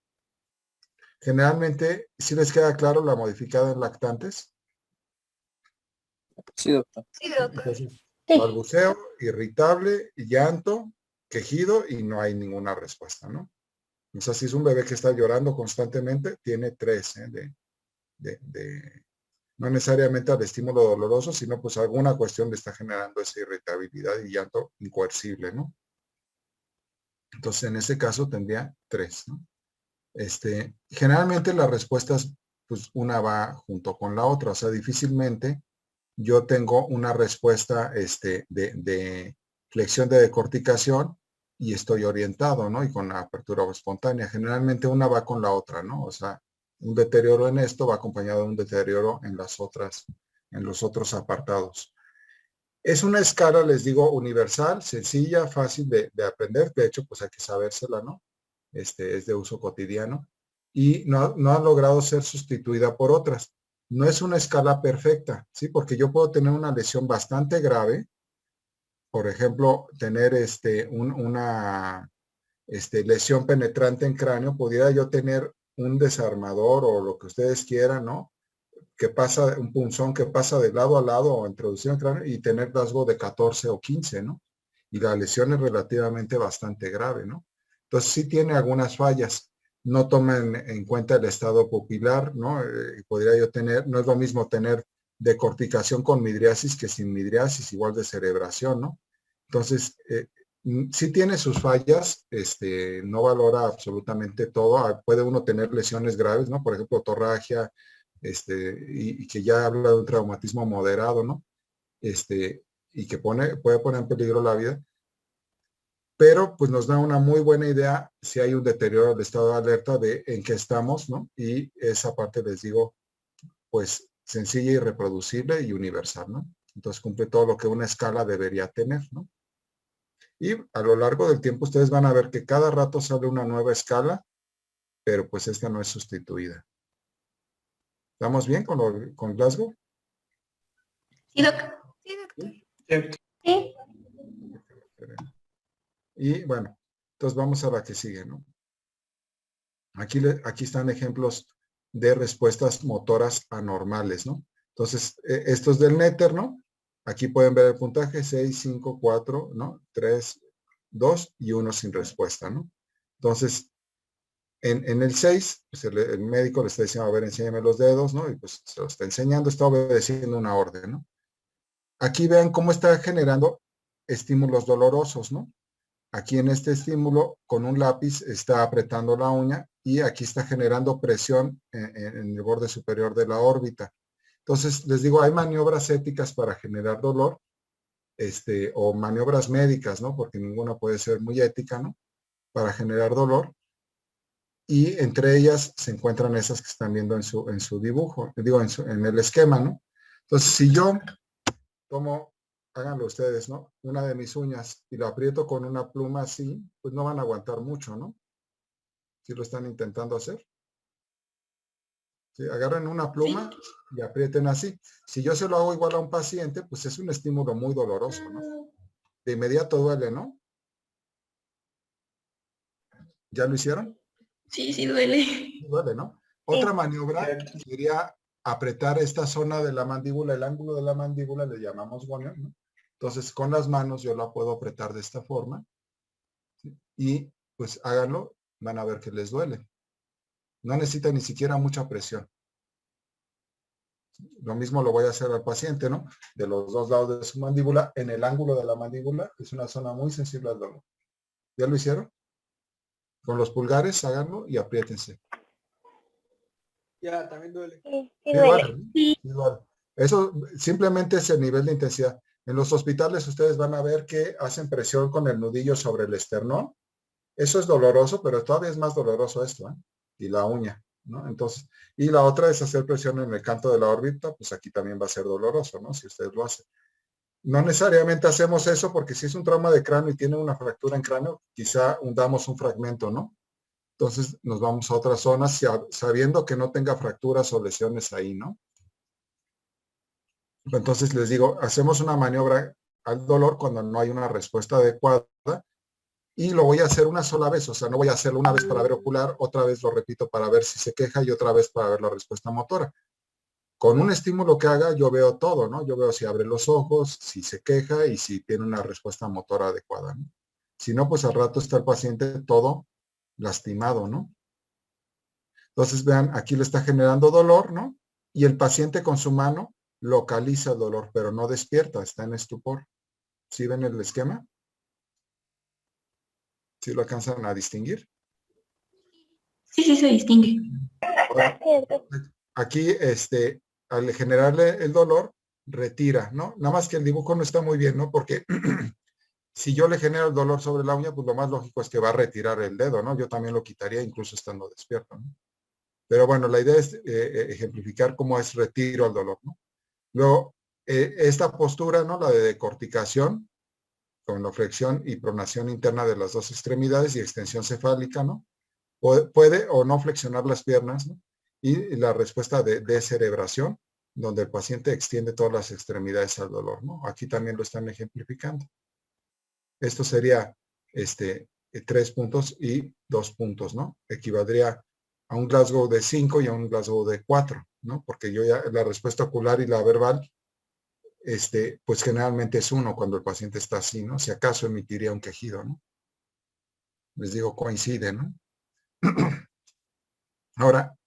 Generalmente, si les queda claro la modificada en lactantes. Sí, doctor. Entonces, Sí. balbuceo, irritable, llanto, quejido y no hay ninguna respuesta, ¿no? O sea, si es un bebé que está llorando constantemente, tiene 3, no necesariamente al estímulo doloroso, sino pues alguna cuestión le está generando esa irritabilidad y llanto incoercible, ¿no? Entonces, en ese caso tendría 3, ¿no? Generalmente las respuestas, pues una va junto con la otra, o sea, difícilmente yo tengo una respuesta de flexión de decorticación y estoy orientado, ¿no? Y con la apertura espontánea. Generalmente una va con la otra, ¿no? O sea, un deterioro en esto va acompañado de un deterioro en los otros apartados. Es una escala, les digo, universal, sencilla, fácil de aprender. De hecho, pues hay que sabérsela, ¿no? Es de uso cotidiano. Y no ha logrado ser sustituida por otras. No es una escala perfecta, ¿sí? Porque yo puedo tener una lesión bastante grave. Por ejemplo, tener una lesión penetrante en cráneo. Pudiera yo tener un desarmador o lo que ustedes quieran, ¿no? Que pasa, un punzón que pasa de lado a lado o introducido en cráneo y tener rasgo de 14 o 15, ¿no? Y la lesión es relativamente bastante grave, ¿no? Entonces sí tiene algunas fallas. No toman en cuenta el estado pupilar, ¿no? Podría yo tener, no es lo mismo tener decorticación con midriasis que sin midriasis, igual de cerebración, ¿no? Entonces, sí tiene sus fallas, no valora absolutamente todo. Puede uno tener lesiones graves, ¿no? Por ejemplo, torragia, y que ya habla de un traumatismo moderado, ¿no? Y que puede poner en peligro la vida, pero pues nos da una muy buena idea si hay un deterioro del estado de alerta de en qué estamos, ¿no? Y esa parte les digo, pues sencilla y reproducible y universal, ¿no? Entonces cumple todo lo que una escala debería tener, ¿no? Y a lo largo del tiempo ustedes van a ver que cada rato sale una nueva escala, pero pues esta no es sustituida. ¿Estamos bien con Glasgow? Sí, doctor. Sí, doctor. Sí. Y bueno, entonces vamos a la que sigue, ¿no? Aquí están ejemplos de respuestas motoras anormales, ¿no? Entonces, esto es del Netter, ¿no? Aquí pueden ver el puntaje 6, 5, 4, ¿no? 3, 2 y 1 sin respuesta, ¿no? Entonces, en el 6, pues el médico le está diciendo, a ver, enséñame los dedos, ¿no? Y pues se lo está enseñando, está obedeciendo una orden, ¿no? Aquí vean cómo está generando estímulos dolorosos, ¿no? Aquí en este estímulo, con un lápiz está apretando la uña y aquí está generando presión en el borde superior de la órbita. Entonces, les digo, hay maniobras éticas para generar dolor, o maniobras médicas, ¿no? Porque ninguna puede ser muy ética, ¿no? Para generar dolor. y entre ellas se encuentran esas que están viendo en su dibujo, digo, en el esquema, ¿no? Entonces, si yo tomo, háganlo ustedes, ¿no? Una de mis uñas y la aprieto con una pluma así, pues no van a aguantar mucho, ¿no? Si lo están intentando hacer. ¿Sí? Agarren una pluma y aprieten así. Si yo se lo hago igual a un paciente, pues es un estímulo muy doloroso, ¿no? De inmediato duele, ¿no? ¿Ya lo hicieron? Sí, sí duele. Duele, ¿no? Otra maniobra sería apretar esta zona de la mandíbula, el ángulo de la mandíbula le llamamos gonion, ¿no? Entonces con las manos yo la puedo apretar de esta forma, ¿sí? Y pues háganlo, van a ver que les duele. No necesita ni siquiera mucha presión. Lo mismo lo voy a hacer al paciente, ¿no? De los dos lados de su mandíbula, en el ángulo de la mandíbula, es una zona muy sensible al dolor. ¿Ya lo hicieron? Con los pulgares háganlo y apriétense. Ya, también duele. Sí, Sí duele. duele, ¿no? Sí duele. Eso simplemente es el nivel de intensidad. En los hospitales ustedes van a ver que hacen presión con el nudillo sobre el esternón. Eso es doloroso, pero todavía es más doloroso esto, ¿eh? Y la uña, ¿no? Entonces, y la otra es hacer presión en el canto de la órbita, pues aquí también va a ser doloroso, ¿no? Si ustedes lo hacen. No necesariamente hacemos eso porque si es un trauma de cráneo y tiene una fractura en cráneo, quizá hundamos un fragmento, ¿no? Entonces nos vamos a otras zonas sabiendo que no tenga fracturas o lesiones ahí, ¿no? Entonces les digo, hacemos una maniobra al dolor cuando no hay una respuesta adecuada y lo voy a hacer una sola vez, o sea, no voy a hacerlo una vez para ver ocular, otra vez lo repito para ver si se queja y otra vez para ver la respuesta motora. Con un estímulo que haga yo veo todo, ¿no? Yo veo si abre los ojos, si se queja y si tiene una respuesta motora adecuada, ¿no? Si no, pues al rato está el paciente todo lastimado, ¿no? Entonces vean, aquí le está generando dolor, ¿no? Y el paciente con su mano localiza el dolor, pero no despierta, está en estupor. ¿Sí ven el esquema? ¿Sí lo alcanzan a distinguir? Sí, sí se distingue. Ahora, Cierto. aquí, al generarle el dolor, retira, ¿no? Nada más que el dibujo no está muy bien, ¿no? Porque si yo le genero el dolor sobre la uña, pues lo más lógico es que va a retirar el dedo, ¿no? Yo también lo quitaría incluso estando despierto, ¿no? Pero bueno, la idea es ejemplificar cómo es retiro al dolor, ¿no? Luego, esta postura, ¿no? La de decorticación, con la flexión y pronación interna de las dos extremidades y extensión cefálica, ¿no? Puede o no flexionar las piernas, ¿no? Y la respuesta de descerebración, donde el paciente extiende todas las extremidades al dolor, ¿no? Aquí también lo están ejemplificando. Esto sería 3 puntos y 2 puntos, ¿no? Equivaldría a un Glasgow de 5 y a un Glasgow de 4, ¿no? Porque yo ya la respuesta ocular y la verbal, pues generalmente es 1 cuando el paciente está así, ¿no? Si acaso emitiría un quejido, ¿no? Les digo, coincide, ¿no? Ahora,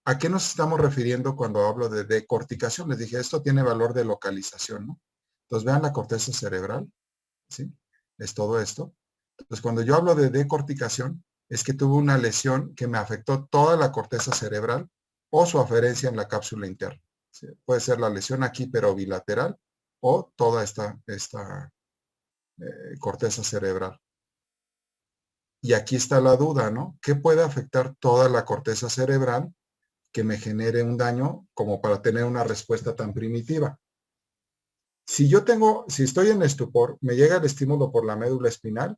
¿a qué nos estamos refiriendo cuando hablo de decorticación? Les dije, esto tiene valor de localización, ¿no? Entonces, vean la corteza cerebral, ¿sí? Es todo esto. Entonces, cuando yo hablo de decorticación, es que tuve una lesión que me afectó toda la corteza cerebral o su aferencia en la cápsula interna. ¿Sí? Puede ser la lesión aquí, pero bilateral, o toda esta corteza cerebral. Y aquí está la duda, ¿no? ¿Qué puede afectar toda la corteza cerebral que me genere un daño como para tener una respuesta tan primitiva? Si estoy en estupor, me llega el estímulo por la médula espinal,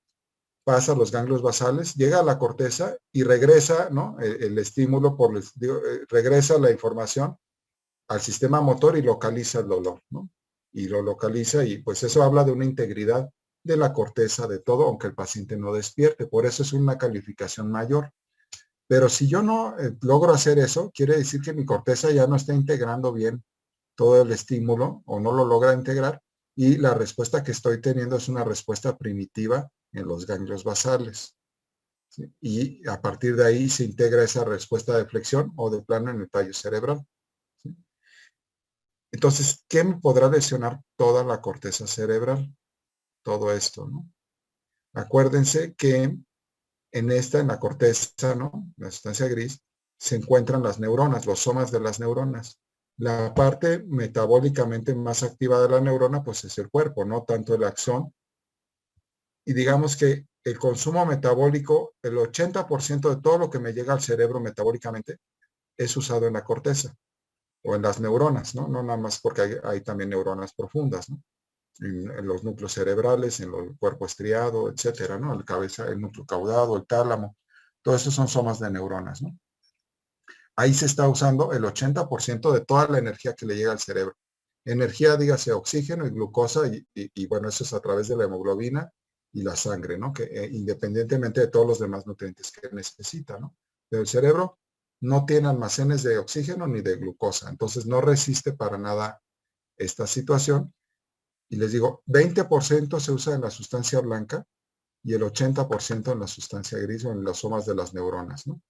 pasa a los ganglios basales, llega a la corteza y regresa, ¿no? El estímulo regresa la información al sistema motor y localiza el dolor, ¿no? Y lo localiza y pues eso habla de una integridad de la corteza de todo, aunque el paciente no despierte. Por eso es una calificación mayor. Pero si yo no logro hacer eso, quiere decir que mi corteza ya no está integrando bien todo el estímulo o no lo logra integrar y la respuesta que estoy teniendo es una respuesta primitiva en los ganglios basales. ¿Sí? Y a partir de ahí se integra esa respuesta de flexión o de plano en el tallo cerebral. ¿Sí? Entonces, ¿qué me podrá lesionar toda la corteza cerebral? Todo esto, ¿no? Acuérdense que en la corteza, ¿no? La sustancia gris, se encuentran las neuronas, los somas de las neuronas. La parte metabólicamente más activa de la neurona, pues es el cuerpo, no tanto el axón. Y digamos que el consumo metabólico, el 80% de todo lo que me llega al cerebro metabólicamente es usado en la corteza o en las neuronas, ¿no? No nada más porque hay también neuronas profundas, ¿no? En los núcleos cerebrales, en el cuerpo estriado, etcétera, ¿no? La cabeza, el núcleo caudado, el tálamo, todo eso son somas de neuronas, ¿no? Ahí se está usando el 80% de toda la energía que le llega al cerebro. Energía, dígase, oxígeno y glucosa, y bueno, eso es a través de la hemoglobina y la sangre, ¿no? Que independientemente de todos los demás nutrientes que necesita, ¿no? Pero el cerebro no tiene almacenes de oxígeno ni de glucosa, entonces no resiste para nada esta situación. Y les digo, 20% se usa en la sustancia blanca y el 80% en la sustancia gris o en las somas de las neuronas, ¿no?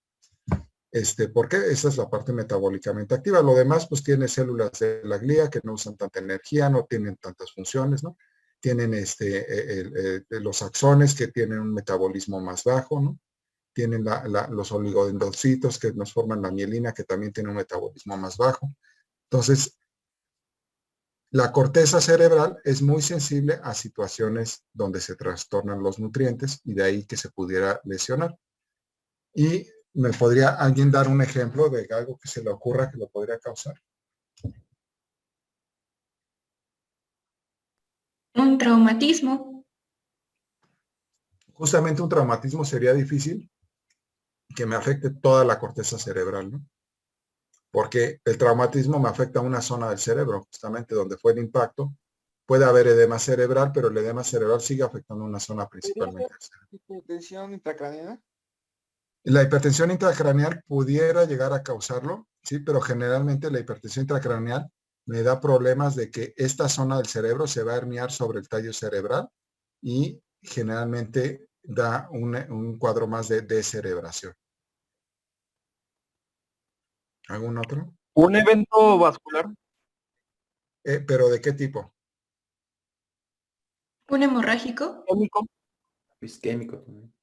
Porque esa es la parte metabólicamente activa. Lo demás, pues tiene células de la glía que no usan tanta energía, no tienen tantas funciones, ¿no? Tienen los axones que tienen un metabolismo más bajo, ¿no? Tienen los oligodendrocitos que nos forman la mielina que también tiene un metabolismo más bajo. Entonces, la corteza cerebral es muy sensible a situaciones donde se trastornan los nutrientes y de ahí que se pudiera lesionar. Y ¿me podría alguien dar un ejemplo de algo que se le ocurra que lo podría causar? Un traumatismo. Justamente un traumatismo sería difícil que me afecte toda la corteza cerebral, ¿no? Porque el traumatismo me afecta a una zona del cerebro, justamente donde fue el impacto. Puede haber edema cerebral, pero el edema cerebral sigue afectando una zona principalmente. ¿Hipertensión intracraneal? La hipertensión intracraneal pudiera llegar a causarlo, sí, pero generalmente la hipertensión intracraneal me da problemas de que esta zona del cerebro se va a herniar sobre el tallo cerebral y generalmente da un cuadro más de descerebración. ¿Algún otro? ¿Un evento vascular? ¿Pero de qué tipo? Un hemorrágico. ¿Químico? Isquémico también.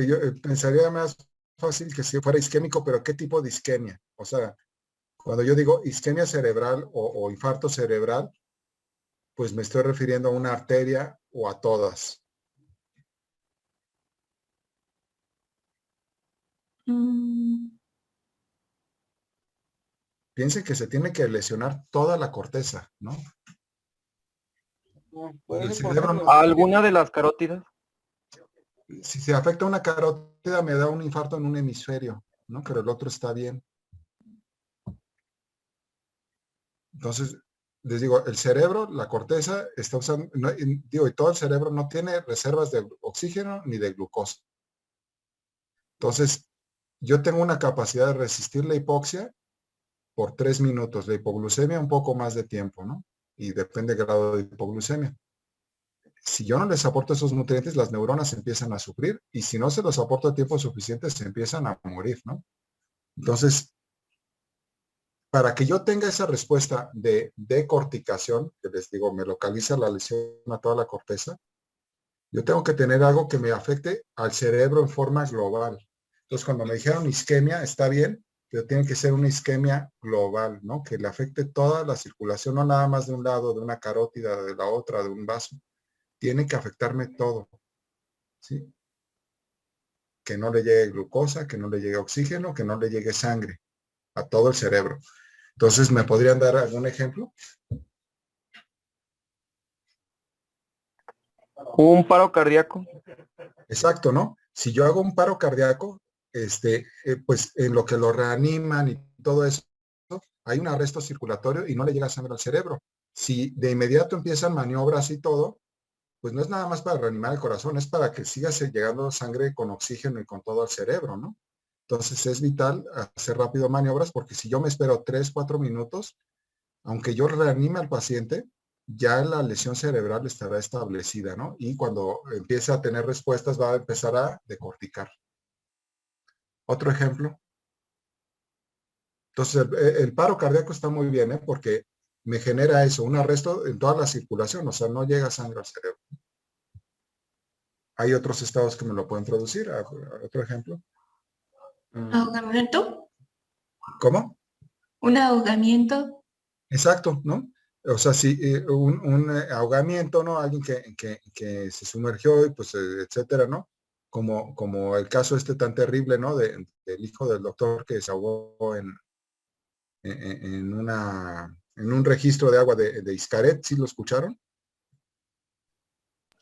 Yo pensaría más fácil que si fuera isquémico, pero ¿qué tipo de isquemia? O sea, cuando yo digo isquemia cerebral o infarto cerebral, pues me estoy refiriendo a una arteria o a todas. Piensen que se tiene que lesionar toda la corteza, ¿no? ¿Puede El ser, por cerebro ejemplo, no- ¿Alguna de las carótidas? Si se afecta una carótida, me da un infarto en un hemisferio, ¿no? Pero el otro está bien. Entonces, les digo, el cerebro, la corteza, está usando, y todo el cerebro no tiene reservas de oxígeno ni de glucosa. Entonces, yo tengo una capacidad de resistir la hipoxia por 3 minutos, la hipoglucemia un poco más de tiempo, ¿no? Y depende del grado de hipoglucemia. Si yo no les aporto esos nutrientes, las neuronas empiezan a sufrir y si no se los aporto a tiempo suficiente, se empiezan a morir, ¿no? Entonces, para que yo tenga esa respuesta de decorticación, que les digo, me localiza la lesión a toda la corteza, yo tengo que tener algo que me afecte al cerebro en forma global. Entonces, cuando me dijeron isquemia, está bien, pero tiene que ser una isquemia global, ¿no? Que le afecte toda la circulación, no nada más de un lado, de una carótida, de la otra, de un vaso. Tiene que afectarme todo, ¿sí? Que no le llegue glucosa, que no le llegue oxígeno, que no le llegue sangre a todo el cerebro. Entonces, ¿me podrían dar algún ejemplo? ¿Un paro cardíaco? Exacto, ¿no? Si yo hago un paro cardíaco, pues en lo que lo reaniman y todo eso, hay un arresto circulatorio y no le llega sangre al cerebro. Si de inmediato empiezan maniobras y todo, pues no es nada más para reanimar el corazón, es para que siga llegando sangre con oxígeno y con todo al cerebro, ¿no? Entonces es vital hacer rápido maniobras porque si yo me espero 3, 4 minutos, aunque yo reanime al paciente, ya la lesión cerebral estará establecida, ¿no? Y cuando empiece a tener respuestas va a empezar a decorticar. Otro ejemplo. Entonces, el paro cardíaco está muy bien, ¿eh? Porque me genera eso, un arresto en toda la circulación, o sea, no llega sangre al cerebro. Hay otros estados que me lo pueden producir. Otro ejemplo. Ahogamiento. ¿Cómo? Un ahogamiento. Exacto, ¿no? O sea, si un ahogamiento, ¿no? Alguien que se sumergió y pues, etcétera, ¿no? Como el caso este tan terrible, ¿no? Del hijo del doctor que se ahogó en un registro de agua de Xcaret, ¿sí lo escucharon?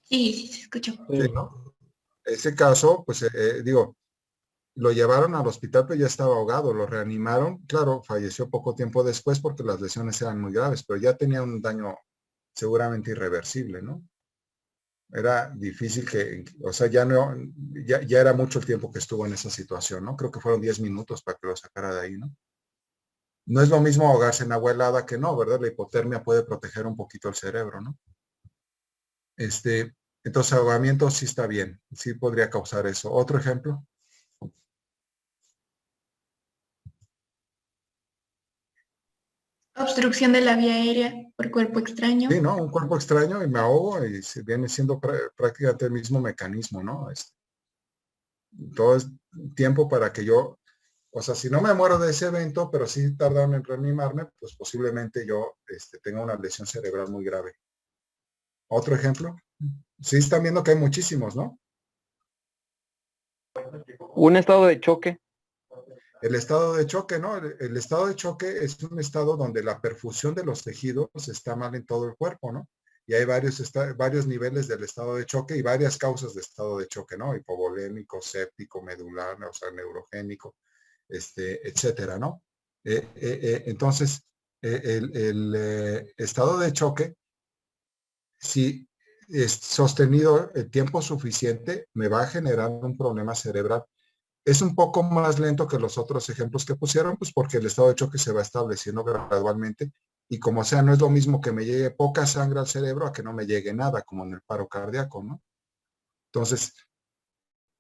Sí, sí, se escuchó. Sí, ¿no? Ese caso, pues, digo, lo llevaron al hospital, pero ya estaba ahogado, lo reanimaron. Claro, falleció poco tiempo después porque las lesiones eran muy graves, pero ya tenía un daño seguramente irreversible, ¿no? Era difícil o sea, ya era mucho el tiempo que estuvo en esa situación, ¿no? Creo que fueron 10 minutos para que lo sacara de ahí, ¿no? No es lo mismo ahogarse en agua helada que no, ¿verdad? La hipotermia puede proteger un poquito el cerebro, ¿no? Entonces, ahogamiento sí está bien, sí podría causar eso. ¿Otro ejemplo? Obstrucción de la vía aérea por cuerpo extraño. Sí, ¿no? Un cuerpo extraño y me ahogo y viene siendo prácticamente el mismo mecanismo, ¿no? Todo es tiempo para que yo, o sea, si no me muero de ese evento, pero sí tardaron en reanimarme, pues posiblemente yo tenga una lesión cerebral muy grave. ¿Otro ejemplo? Sí, están viendo que hay muchísimos, ¿no? Un estado de choque. El estado de choque, ¿no? El estado de choque es un estado donde la perfusión de los tejidos está mal en todo el cuerpo, ¿no? Y hay varios niveles del estado de choque y varias causas de estado de choque, ¿no? Hipovolémico, séptico, medular, o sea, neurogénico, etcétera, ¿no? Entonces, el estado de choque, si es sostenido el tiempo suficiente, me va a generar un problema cerebral. Es un poco más lento que los otros ejemplos que pusieron, pues porque el estado de choque se va estableciendo gradualmente y como sea, no es lo mismo que me llegue poca sangre al cerebro a que no me llegue nada, como en el paro cardíaco, ¿no? Entonces,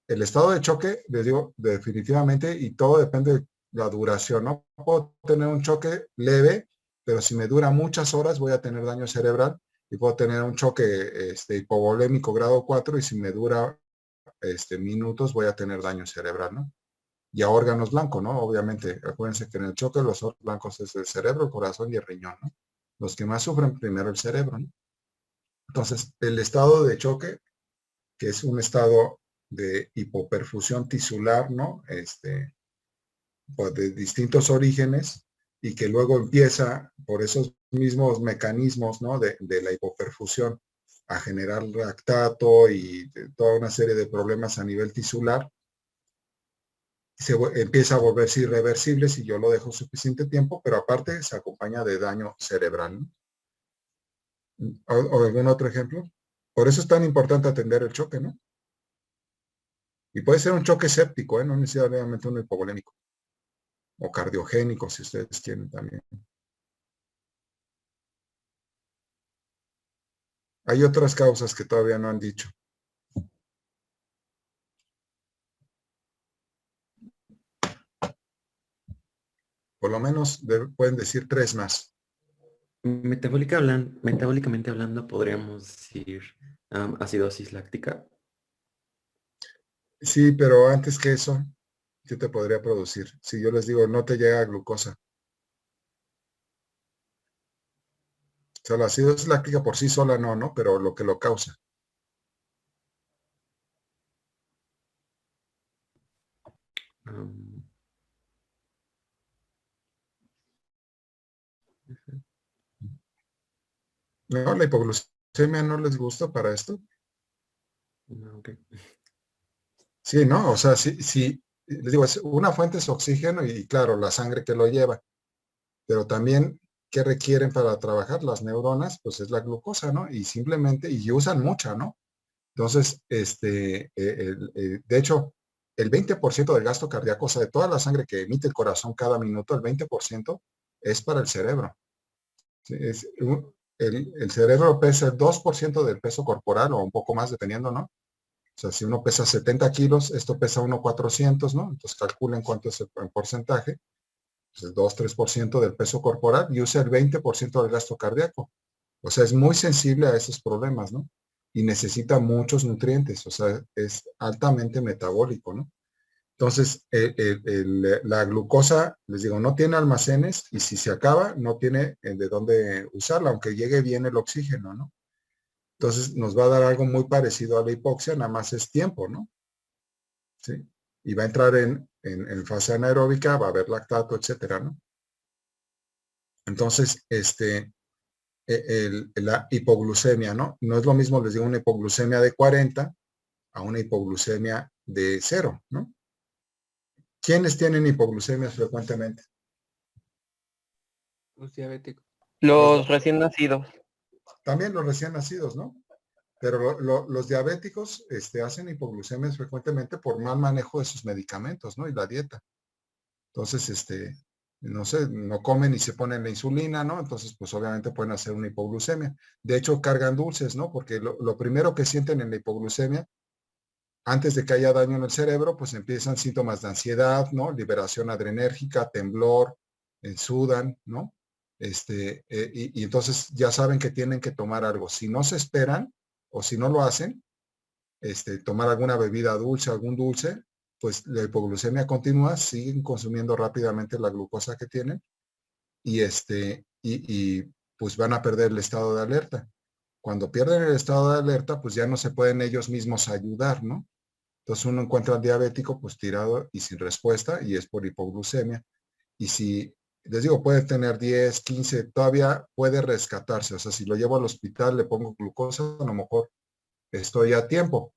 el estado de choque, les digo, definitivamente, y todo depende de la duración, ¿no? Puedo tener un choque leve, pero si me dura muchas horas voy a tener daño cerebral y puedo tener un choque hipovolémico grado 4 y si me dura minutos voy a tener daño cerebral, ¿no? Y a órganos blancos, ¿no? Obviamente, acuérdense que en el choque los órganos blancos es el cerebro, el corazón y el riñón, ¿no? Los que más sufren primero el cerebro, ¿no? Entonces, el estado de choque, que es un estado de hipoperfusión tisular, ¿no? Pues de distintos orígenes y que luego empieza por esos mismos mecanismos, ¿no? De la hipoperfusión a generar lactato y toda una serie de problemas a nivel tisular, empieza a volverse irreversible si yo lo dejo suficiente tiempo, pero aparte se acompaña de daño cerebral, ¿no? ¿O algún otro ejemplo? Por eso es tan importante atender el choque, ¿no? Y puede ser un choque séptico, ¿eh? No necesariamente un hipovolémico. O cardiogénico, si ustedes quieren también. Hay otras causas que todavía no han dicho. Por lo menos pueden decir 3 más. Metabólicamente hablando, podríamos decir acidosis láctica. Sí, pero antes que eso, ¿qué te podría producir? Si yo les digo, no te llega glucosa. O sea, la acidosis láctica por sí sola no, ¿no? Pero lo que lo causa. Um, No, la hipoglucemia no les gusta para esto. no, ok. Sí, ¿no? O sea, sí, les digo, una fuente es oxígeno y claro, la sangre que lo lleva. Pero también, ¿qué requieren para trabajar las neuronas? Pues es la glucosa, ¿no? Y simplemente, y usan mucha, ¿no? Entonces, de hecho, el 20% del gasto cardíaco, o sea, de toda la sangre que emite el corazón cada minuto, el 20% es para el cerebro. Sí, el cerebro pesa el 2% del peso corporal o un poco más, dependiendo, ¿no? O sea, si uno pesa 70 kilos, esto pesa 1,400, ¿no? Entonces calculen cuánto es el porcentaje. Pues el 2-3% del peso corporal y usa el 20% del gasto cardíaco. O sea, es muy sensible a esos problemas, ¿no? Y necesita muchos nutrientes, o sea, es altamente metabólico, ¿no? Entonces, la glucosa, les digo, no tiene almacenes y si se acaba, no tiene de dónde usarla, aunque llegue bien el oxígeno, ¿no? Entonces, nos va a dar algo muy parecido a la hipoxia, nada más es tiempo, ¿no? ¿Sí? Y va a entrar en fase anaeróbica, va a haber lactato, etcétera, ¿no? Entonces, la hipoglucemia, ¿no? No es lo mismo, les digo, una hipoglucemia de 40 a una hipoglucemia de 0, ¿no? ¿Quiénes tienen hipoglucemias frecuentemente? Los diabéticos. Los recién nacidos. También los recién nacidos, ¿no? Pero los diabéticos hacen hipoglucemias frecuentemente por mal manejo de sus medicamentos, ¿no? Y la dieta. Entonces, no sé, no comen y se ponen la insulina, ¿no? Entonces, pues obviamente pueden hacer una hipoglucemia. De hecho, cargan dulces, ¿no? Porque lo primero que sienten en la hipoglucemia, antes de que haya daño en el cerebro, pues empiezan síntomas de ansiedad, ¿no? Liberación adrenérgica, temblor, sudan, ¿no? Y entonces ya saben que tienen que tomar algo. Si no se esperan o si no lo hacen, tomar alguna bebida dulce, algún dulce, pues la hipoglucemia continúa, siguen consumiendo rápidamente la glucosa que tienen y pues van a perder el estado de alerta. Cuando pierden el estado de alerta, pues ya no se pueden ellos mismos ayudar, ¿no? Entonces uno encuentra al diabético pues tirado y sin respuesta y es por hipoglucemia. Y si, les digo, puede tener 10, 15, todavía puede rescatarse. O sea, si lo llevo al hospital, le pongo glucosa, a lo mejor estoy a tiempo.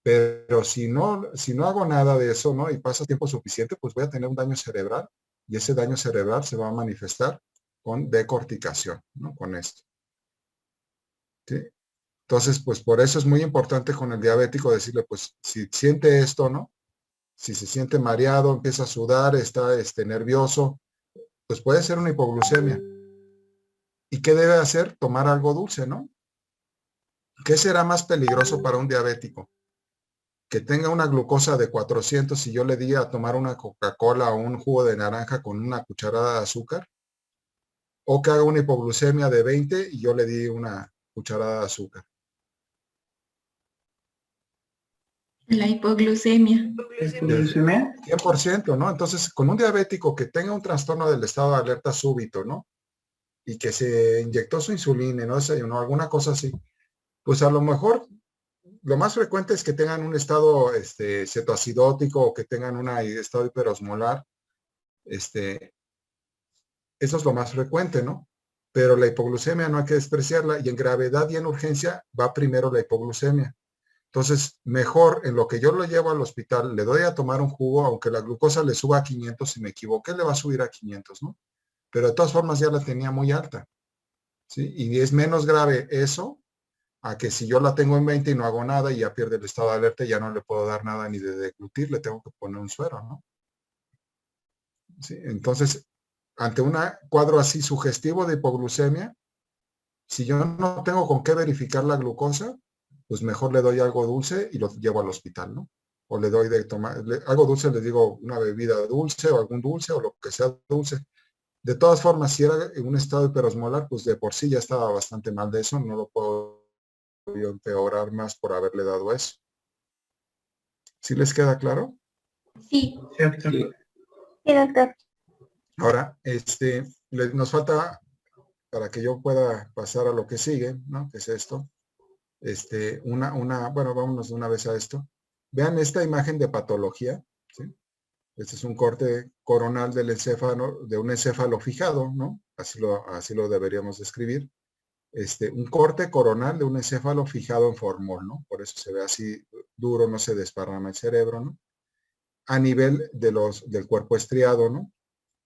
Pero si no hago nada de eso, ¿no? Y pasa tiempo suficiente, pues voy a tener un daño cerebral y ese daño cerebral se va a manifestar con decorticación, ¿no? Con esto. ¿Sí? Entonces, pues por eso es muy importante con el diabético decirle, pues si siente esto, ¿no? Si se siente mareado, empieza a sudar, está nervioso, pues puede ser una hipoglucemia. ¿Y qué debe hacer? Tomar algo dulce, ¿no? ¿Qué será más peligroso para un diabético? Que tenga una glucosa de 400 y yo le di a tomar una Coca-Cola o un jugo de naranja con una cucharada de azúcar, o que haga una hipoglucemia de 20 y yo le di una cucharada de azúcar. La hipoglucemia. ¿Hipoglucemia? 100%, ¿no? Entonces, con un diabético que tenga un trastorno del estado de alerta súbito, ¿no? Y que se inyectó su insulina, no desayunó, alguna cosa así, pues a lo mejor lo más frecuente es que tengan un estado cetoacidótico o que tengan un estado hiperosmolar. Eso es lo más frecuente, ¿no? Pero la hipoglucemia no hay que despreciarla y en gravedad y en urgencia va primero la hipoglucemia. Entonces, mejor en lo que yo lo llevo al hospital, le doy a tomar un jugo, aunque la glucosa le suba a 500, si me equivoqué, le va a subir a 500, ¿no? Pero de todas formas ya la tenía muy alta, ¿sí? Y es menos grave eso a que si yo la tengo en 20 y no hago nada y ya pierde el estado de alerta, ya no le puedo dar nada ni de deglutir, le tengo que poner un suero, ¿no? ¿Sí? Entonces, ante un cuadro así sugestivo de hipoglucemia, si yo no tengo con qué verificar la glucosa, pues mejor le doy algo dulce y lo llevo al hospital, ¿no? O le doy de tomar, algo dulce, le digo una bebida dulce o algún dulce o lo que sea dulce. De todas formas, si era en un estado hiperosmolar, pues de por sí ya estaba bastante mal de eso, no lo puedo yo empeorar más por haberle dado eso. ¿Sí les queda claro? Sí. Cierto. Sí. Sí, doctor. Ahora, nos falta, para que yo pueda pasar a lo que sigue, ¿no? Que es esto. Bueno, vámonos de una vez a esto. Vean esta imagen de patología, ¿sí? Este es un corte coronal del encéfalo, de un encéfalo fijado, ¿no? Así lo deberíamos describir. Un corte coronal de un encéfalo fijado en formol, ¿no? Por eso se ve así duro, no se desparrama el cerebro, ¿no? A nivel del cuerpo estriado, ¿no?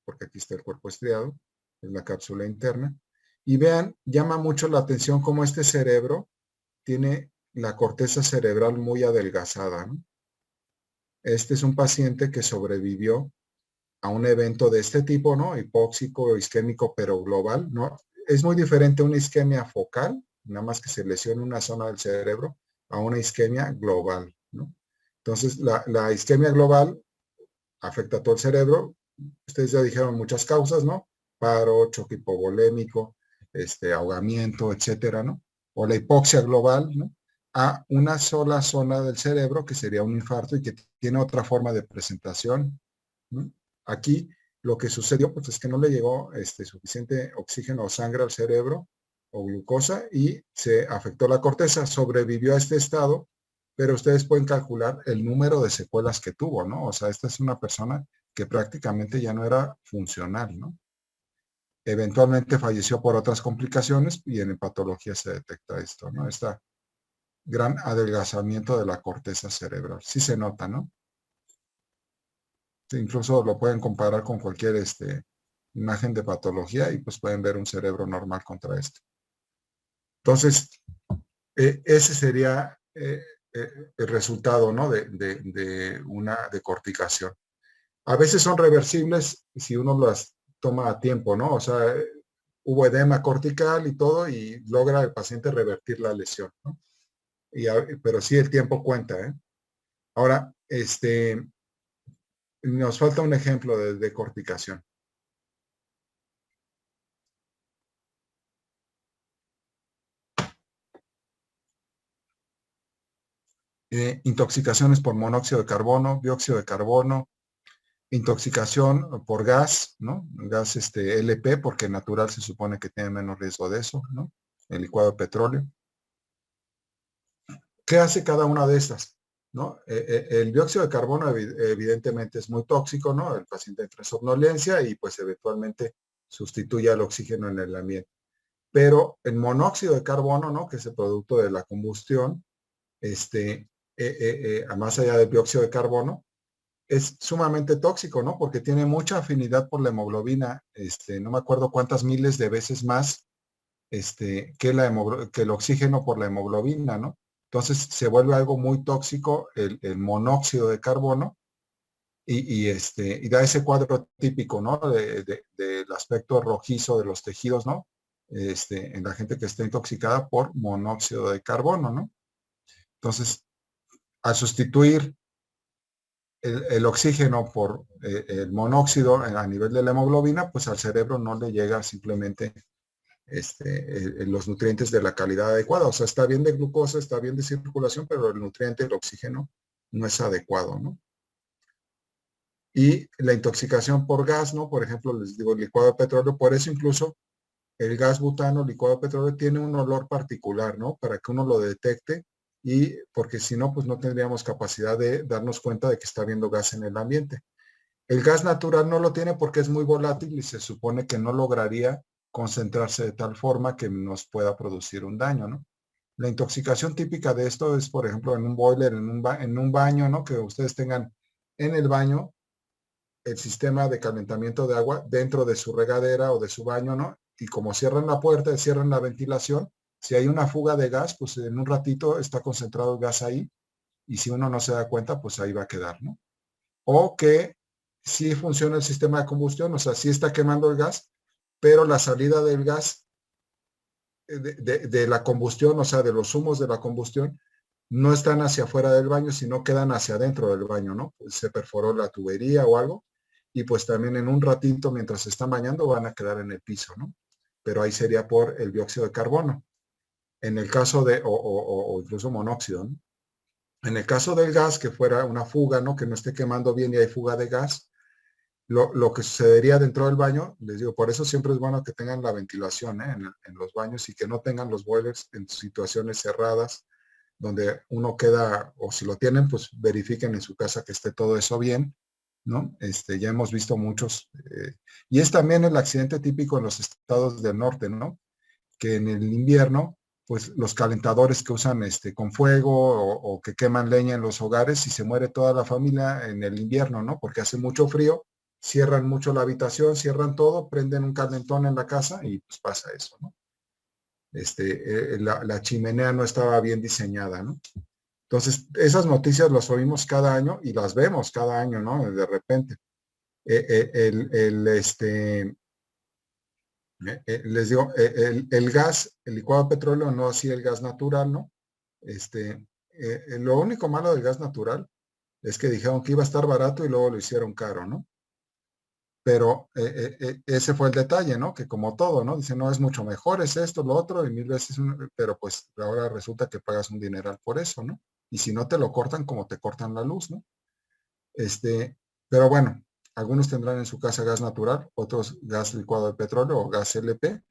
Porque aquí está el cuerpo estriado, es la cápsula interna. Y vean, llama mucho la atención cómo este cerebro tiene la corteza cerebral muy adelgazada, ¿no? Este es un paciente que sobrevivió a un evento de este tipo, ¿no? Hipóxico, isquémico, pero global, ¿no? Es muy diferente una isquemia focal, nada más que se lesiona una zona del cerebro, a una isquemia global, ¿no? Entonces, la isquemia global afecta a todo el cerebro. Ustedes ya dijeron muchas causas, ¿no? Paro, choque hipovolémico, ahogamiento, etcétera, ¿no? O la hipoxia global, ¿no? a una sola zona del cerebro que sería un infarto y que tiene otra forma de presentación, ¿no? Aquí lo que sucedió pues, es que no le llegó suficiente oxígeno o sangre al cerebro o glucosa y se afectó la corteza, sobrevivió a este estado, pero ustedes pueden calcular el número de secuelas que tuvo, ¿no? O sea, esta es una persona que prácticamente ya no era funcional, ¿no? Eventualmente falleció por otras complicaciones y en patología se detecta esto, ¿no? Este gran adelgazamiento de la corteza cerebral. Sí se nota, ¿no? Sí, incluso lo pueden comparar con cualquier imagen de patología y pues pueden ver un cerebro normal contra esto. Entonces, ese sería el resultado, ¿no? de una decorticación. A veces son reversibles si uno las toma a tiempo, ¿no? O sea, hubo edema cortical y todo y logra el paciente revertir la lesión, ¿no? Pero sí el tiempo cuenta, ¿eh? Ahora, nos falta un ejemplo de decorticación. Intoxicaciones por monóxido de carbono, dióxido de carbono, intoxicación por gas, ¿no? Gas LP, porque natural se supone que tiene menos riesgo de eso, ¿no? El licuado de petróleo. ¿Qué hace cada una de estas? ¿No? El dióxido de carbono evidentemente es muy tóxico, ¿no? El paciente entra en somnolencia y pues eventualmente sustituye al oxígeno en el ambiente. Pero el monóxido de carbono, ¿no? Que es el producto de la combustión, más allá del dióxido de carbono, es sumamente tóxico, ¿no? Porque tiene mucha afinidad por la hemoglobina, no me acuerdo cuántas miles de veces más que el oxígeno por la hemoglobina, ¿no? Entonces se vuelve algo muy tóxico el monóxido de carbono y da ese cuadro típico, ¿no? Del aspecto rojizo de los tejidos, ¿no? En la gente que está intoxicada por monóxido de carbono, ¿no? Entonces, al sustituir el oxígeno por el monóxido a nivel de la hemoglobina, pues al cerebro no le llega simplemente los nutrientes de la calidad adecuada. O sea, está bien de glucosa, está bien de circulación, pero el nutriente, el oxígeno, no es adecuado, ¿no? Y la intoxicación por gas, ¿no? Por ejemplo, les digo, el licuado de petróleo, por eso incluso el gas butano, licuado de petróleo, tiene un olor particular, ¿no? Para que uno lo detecte y porque si no, pues no tendríamos capacidad de darnos cuenta de que está habiendo gas en el ambiente. El gas natural no lo tiene porque es muy volátil y se supone que no lograría concentrarse de tal forma que nos pueda producir un daño, ¿no? La intoxicación típica de esto es, por ejemplo, en un boiler, en un baño, ¿no? Que ustedes tengan en el baño el sistema de calentamiento de agua dentro de su regadera o de su baño, ¿no? Y como cierran la puerta, cierran la ventilación, si hay una fuga de gas, pues en un ratito está concentrado el gas ahí y si uno no se da cuenta, pues ahí va a quedar, ¿no? O que sí funciona el sistema de combustión, o sea, sí está quemando el gas, pero la salida del gas de la combustión, o sea, de los humos de la combustión, no están hacia afuera del baño, sino quedan hacia adentro del baño, ¿no? Pues se perforó la tubería o algo, y pues también en un ratito, mientras se están bañando, van a quedar en el piso, ¿no? Pero ahí sería por el dióxido de carbono. En el caso de, o incluso monóxido, ¿no? En el caso del gas, que fuera una fuga, ¿no? Que no esté quemando bien y hay fuga de gas, lo que sucedería dentro del baño, les digo, por eso siempre es bueno que tengan la ventilación en los baños y que no tengan los boilers en situaciones cerradas, donde uno queda, o si lo tienen, pues verifiquen en su casa que esté todo eso bien, ¿no? Ya hemos visto muchos, y es también el accidente típico en los estados del norte, ¿no? Que en el invierno, pues los calentadores que usan con fuego o que queman leña en los hogares y se muere toda la familia en el invierno, ¿no? Porque hace mucho frío, cierran mucho la habitación, cierran todo, prenden un calentón en la casa y pues pasa eso, ¿no? La chimenea no estaba bien diseñada, ¿no? Entonces, esas noticias las oímos cada año y las vemos cada año, ¿no? De repente. Les digo, el gas, el licuado de petróleo, no así el gas natural, ¿no? Lo único malo del gas natural es que dijeron que iba a estar barato y luego lo hicieron caro, ¿no? pero ese fue el detalle, ¿no? Que como todo, ¿no? Dice, no, es mucho mejor, es esto, lo otro, y 1000 veces, pero pues ahora resulta que pagas un dineral por eso, ¿no? Y si no te lo cortan, como te cortan la luz, ¿no? Pero bueno, algunos tendrán en su casa gas natural, otros gas licuado de petróleo o gas LP,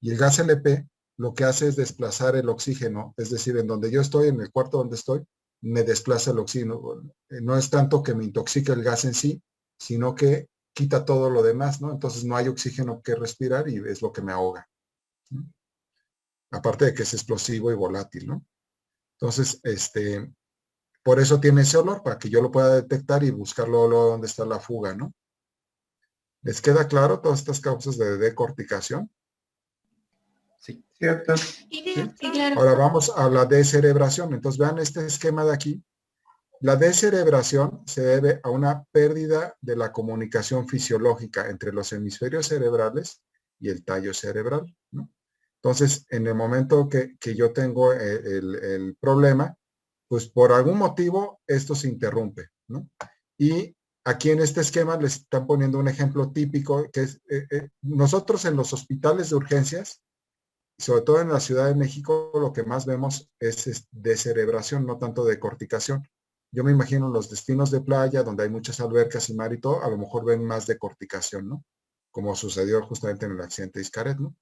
y el gas LP lo que hace es desplazar el oxígeno, es decir, en donde yo estoy, en el cuarto donde estoy, me desplaza el oxígeno. No es tanto que me intoxique el gas en sí, sino que quita todo lo demás, ¿no? Entonces no hay oxígeno que respirar y es lo que me ahoga, ¿no? Aparte de que es explosivo y volátil, ¿no? Entonces, por eso tiene ese olor, para que yo lo pueda detectar y buscarlo donde está la fuga, ¿no? ¿Les queda claro todas estas causas de decorticación? Sí. Cierto. Sí, claro. Ahora vamos a la descerebración. Entonces vean este esquema de aquí. La descerebración se debe a una pérdida de la comunicación fisiológica entre los hemisferios cerebrales y el tallo cerebral, ¿no? Entonces, en el momento que yo tengo el problema, pues por algún motivo esto se interrumpe, ¿no? Y aquí en este esquema les están poniendo un ejemplo típico, que es, nosotros en los hospitales de urgencias, sobre todo en la Ciudad de México, lo que más vemos es descerebración, no tanto decorticación. Yo me imagino los destinos de playa, donde hay muchas albercas y mar y todo, a lo mejor ven más decorticación, ¿no? Como sucedió justamente en el accidente de Xcaret, ¿no?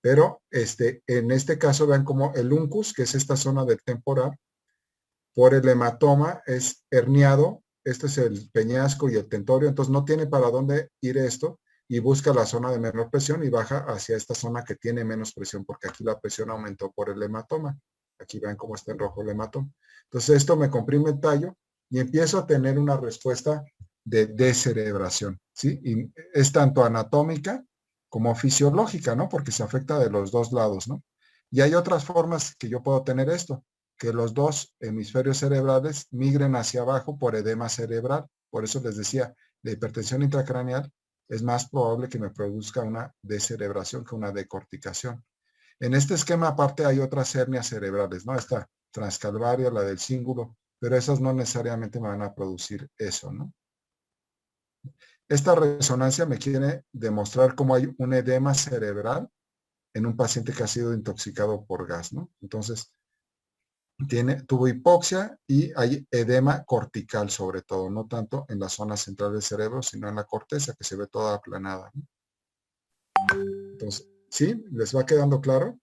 Pero en este caso vean como el uncus, que es esta zona del temporal, por el hematoma es herniado, este es el peñasco y el tentorio, entonces no tiene para dónde ir esto y busca la zona de menor presión y baja hacia esta zona que tiene menos presión, porque aquí la presión aumentó por el hematoma. Aquí ven cómo está en rojo el hematoma. Entonces esto me comprime el tallo y empiezo a tener una respuesta de descerebración, ¿sí? Y es tanto anatómica como fisiológica, ¿no? Porque se afecta de los dos lados, ¿no? Y hay otras formas que yo puedo tener esto, que los dos hemisferios cerebrales migren hacia abajo por edema cerebral. Por eso les decía, la hipertensión intracraneal es más probable que me produzca una descerebración que una decorticación. En este esquema aparte hay otras hernias cerebrales, ¿no? Esta transcalvaria, la del cíngulo, pero esas no necesariamente me van a producir eso, ¿no? Esta resonancia me quiere demostrar cómo hay un edema cerebral en un paciente que ha sido intoxicado por gas, ¿no? Entonces, tuvo hipoxia y hay edema cortical sobre todo, no tanto en la zona central del cerebro, sino en la corteza que se ve toda aplanada, ¿no? Entonces, ¿sí? ¿Les va quedando claro?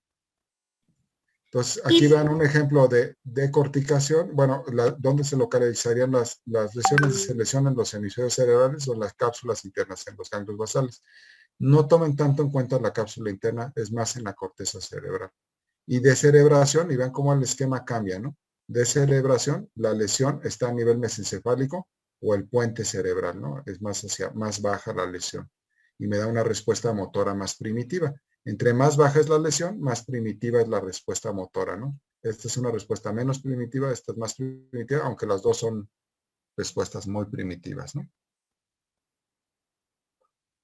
Entonces, aquí vean un ejemplo de decorticación. Bueno, ¿dónde se localizarían las lesiones? Se lesionan los hemisferios cerebrales o las cápsulas internas en los ganglios basales. No tomen tanto en cuenta la cápsula interna, es más en la corteza cerebral. Y descerebración, y vean cómo el esquema cambia, ¿no? Descerebración, la lesión está a nivel mesencefálico o el puente cerebral, ¿no? Es más baja la lesión y me da una respuesta motora más primitiva. Entre más baja es la lesión, más primitiva es la respuesta motora, ¿no? Esta es una respuesta menos primitiva, esta es más primitiva, aunque las dos son respuestas muy primitivas, ¿no?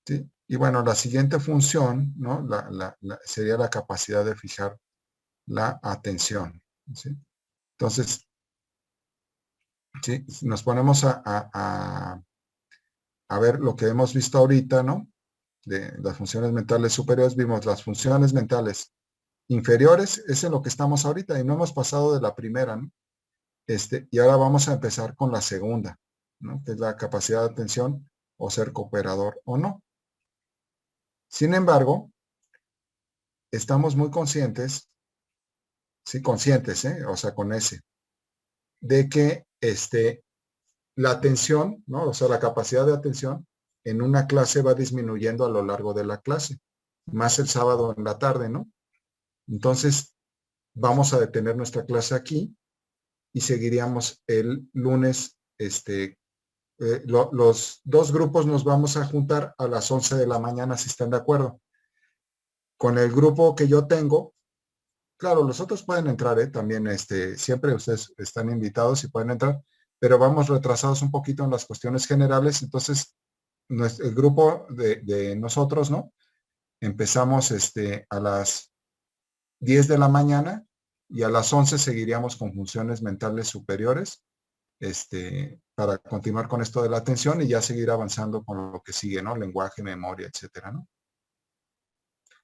¿Sí? Y bueno, la siguiente función, ¿no? Sería la capacidad de fijar la atención, ¿sí? Entonces, ¿sí? Nos ponemos a ver lo que hemos visto ahorita, ¿no? De las funciones mentales superiores, vimos las funciones mentales inferiores, es en lo que estamos ahorita y no hemos pasado de la primera, ¿no? Y ahora vamos a empezar con la segunda, ¿no? Que es la capacidad de atención o ser cooperador o no. Sin embargo, estamos muy conscientes, sí, conscientes, o sea, con ese, de que la atención, ¿no? O sea, la capacidad de atención en una clase va disminuyendo a lo largo de la clase, más el sábado en la tarde, ¿no? Entonces, vamos a detener nuestra clase aquí y seguiríamos el lunes, los dos grupos nos vamos a juntar a las 11 de la mañana, si están de acuerdo. Con el grupo que yo tengo, claro, los otros pueden entrar, también, siempre ustedes están invitados y pueden entrar, pero vamos retrasados un poquito en las cuestiones generales, entonces, el grupo de nosotros, ¿no? Empezamos, a las 10 de la mañana y a las 11 seguiríamos con funciones mentales superiores para continuar con esto de la atención y ya seguir avanzando con lo que sigue, ¿no? Lenguaje, memoria, etcétera, ¿no?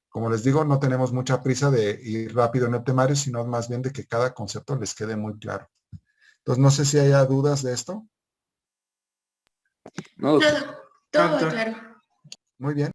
Como les digo, no tenemos mucha prisa de ir rápido en el temario, sino más bien de que cada concepto les quede muy claro. Entonces, no sé si haya dudas de esto. No, Todo doctor. claro. Muy bien.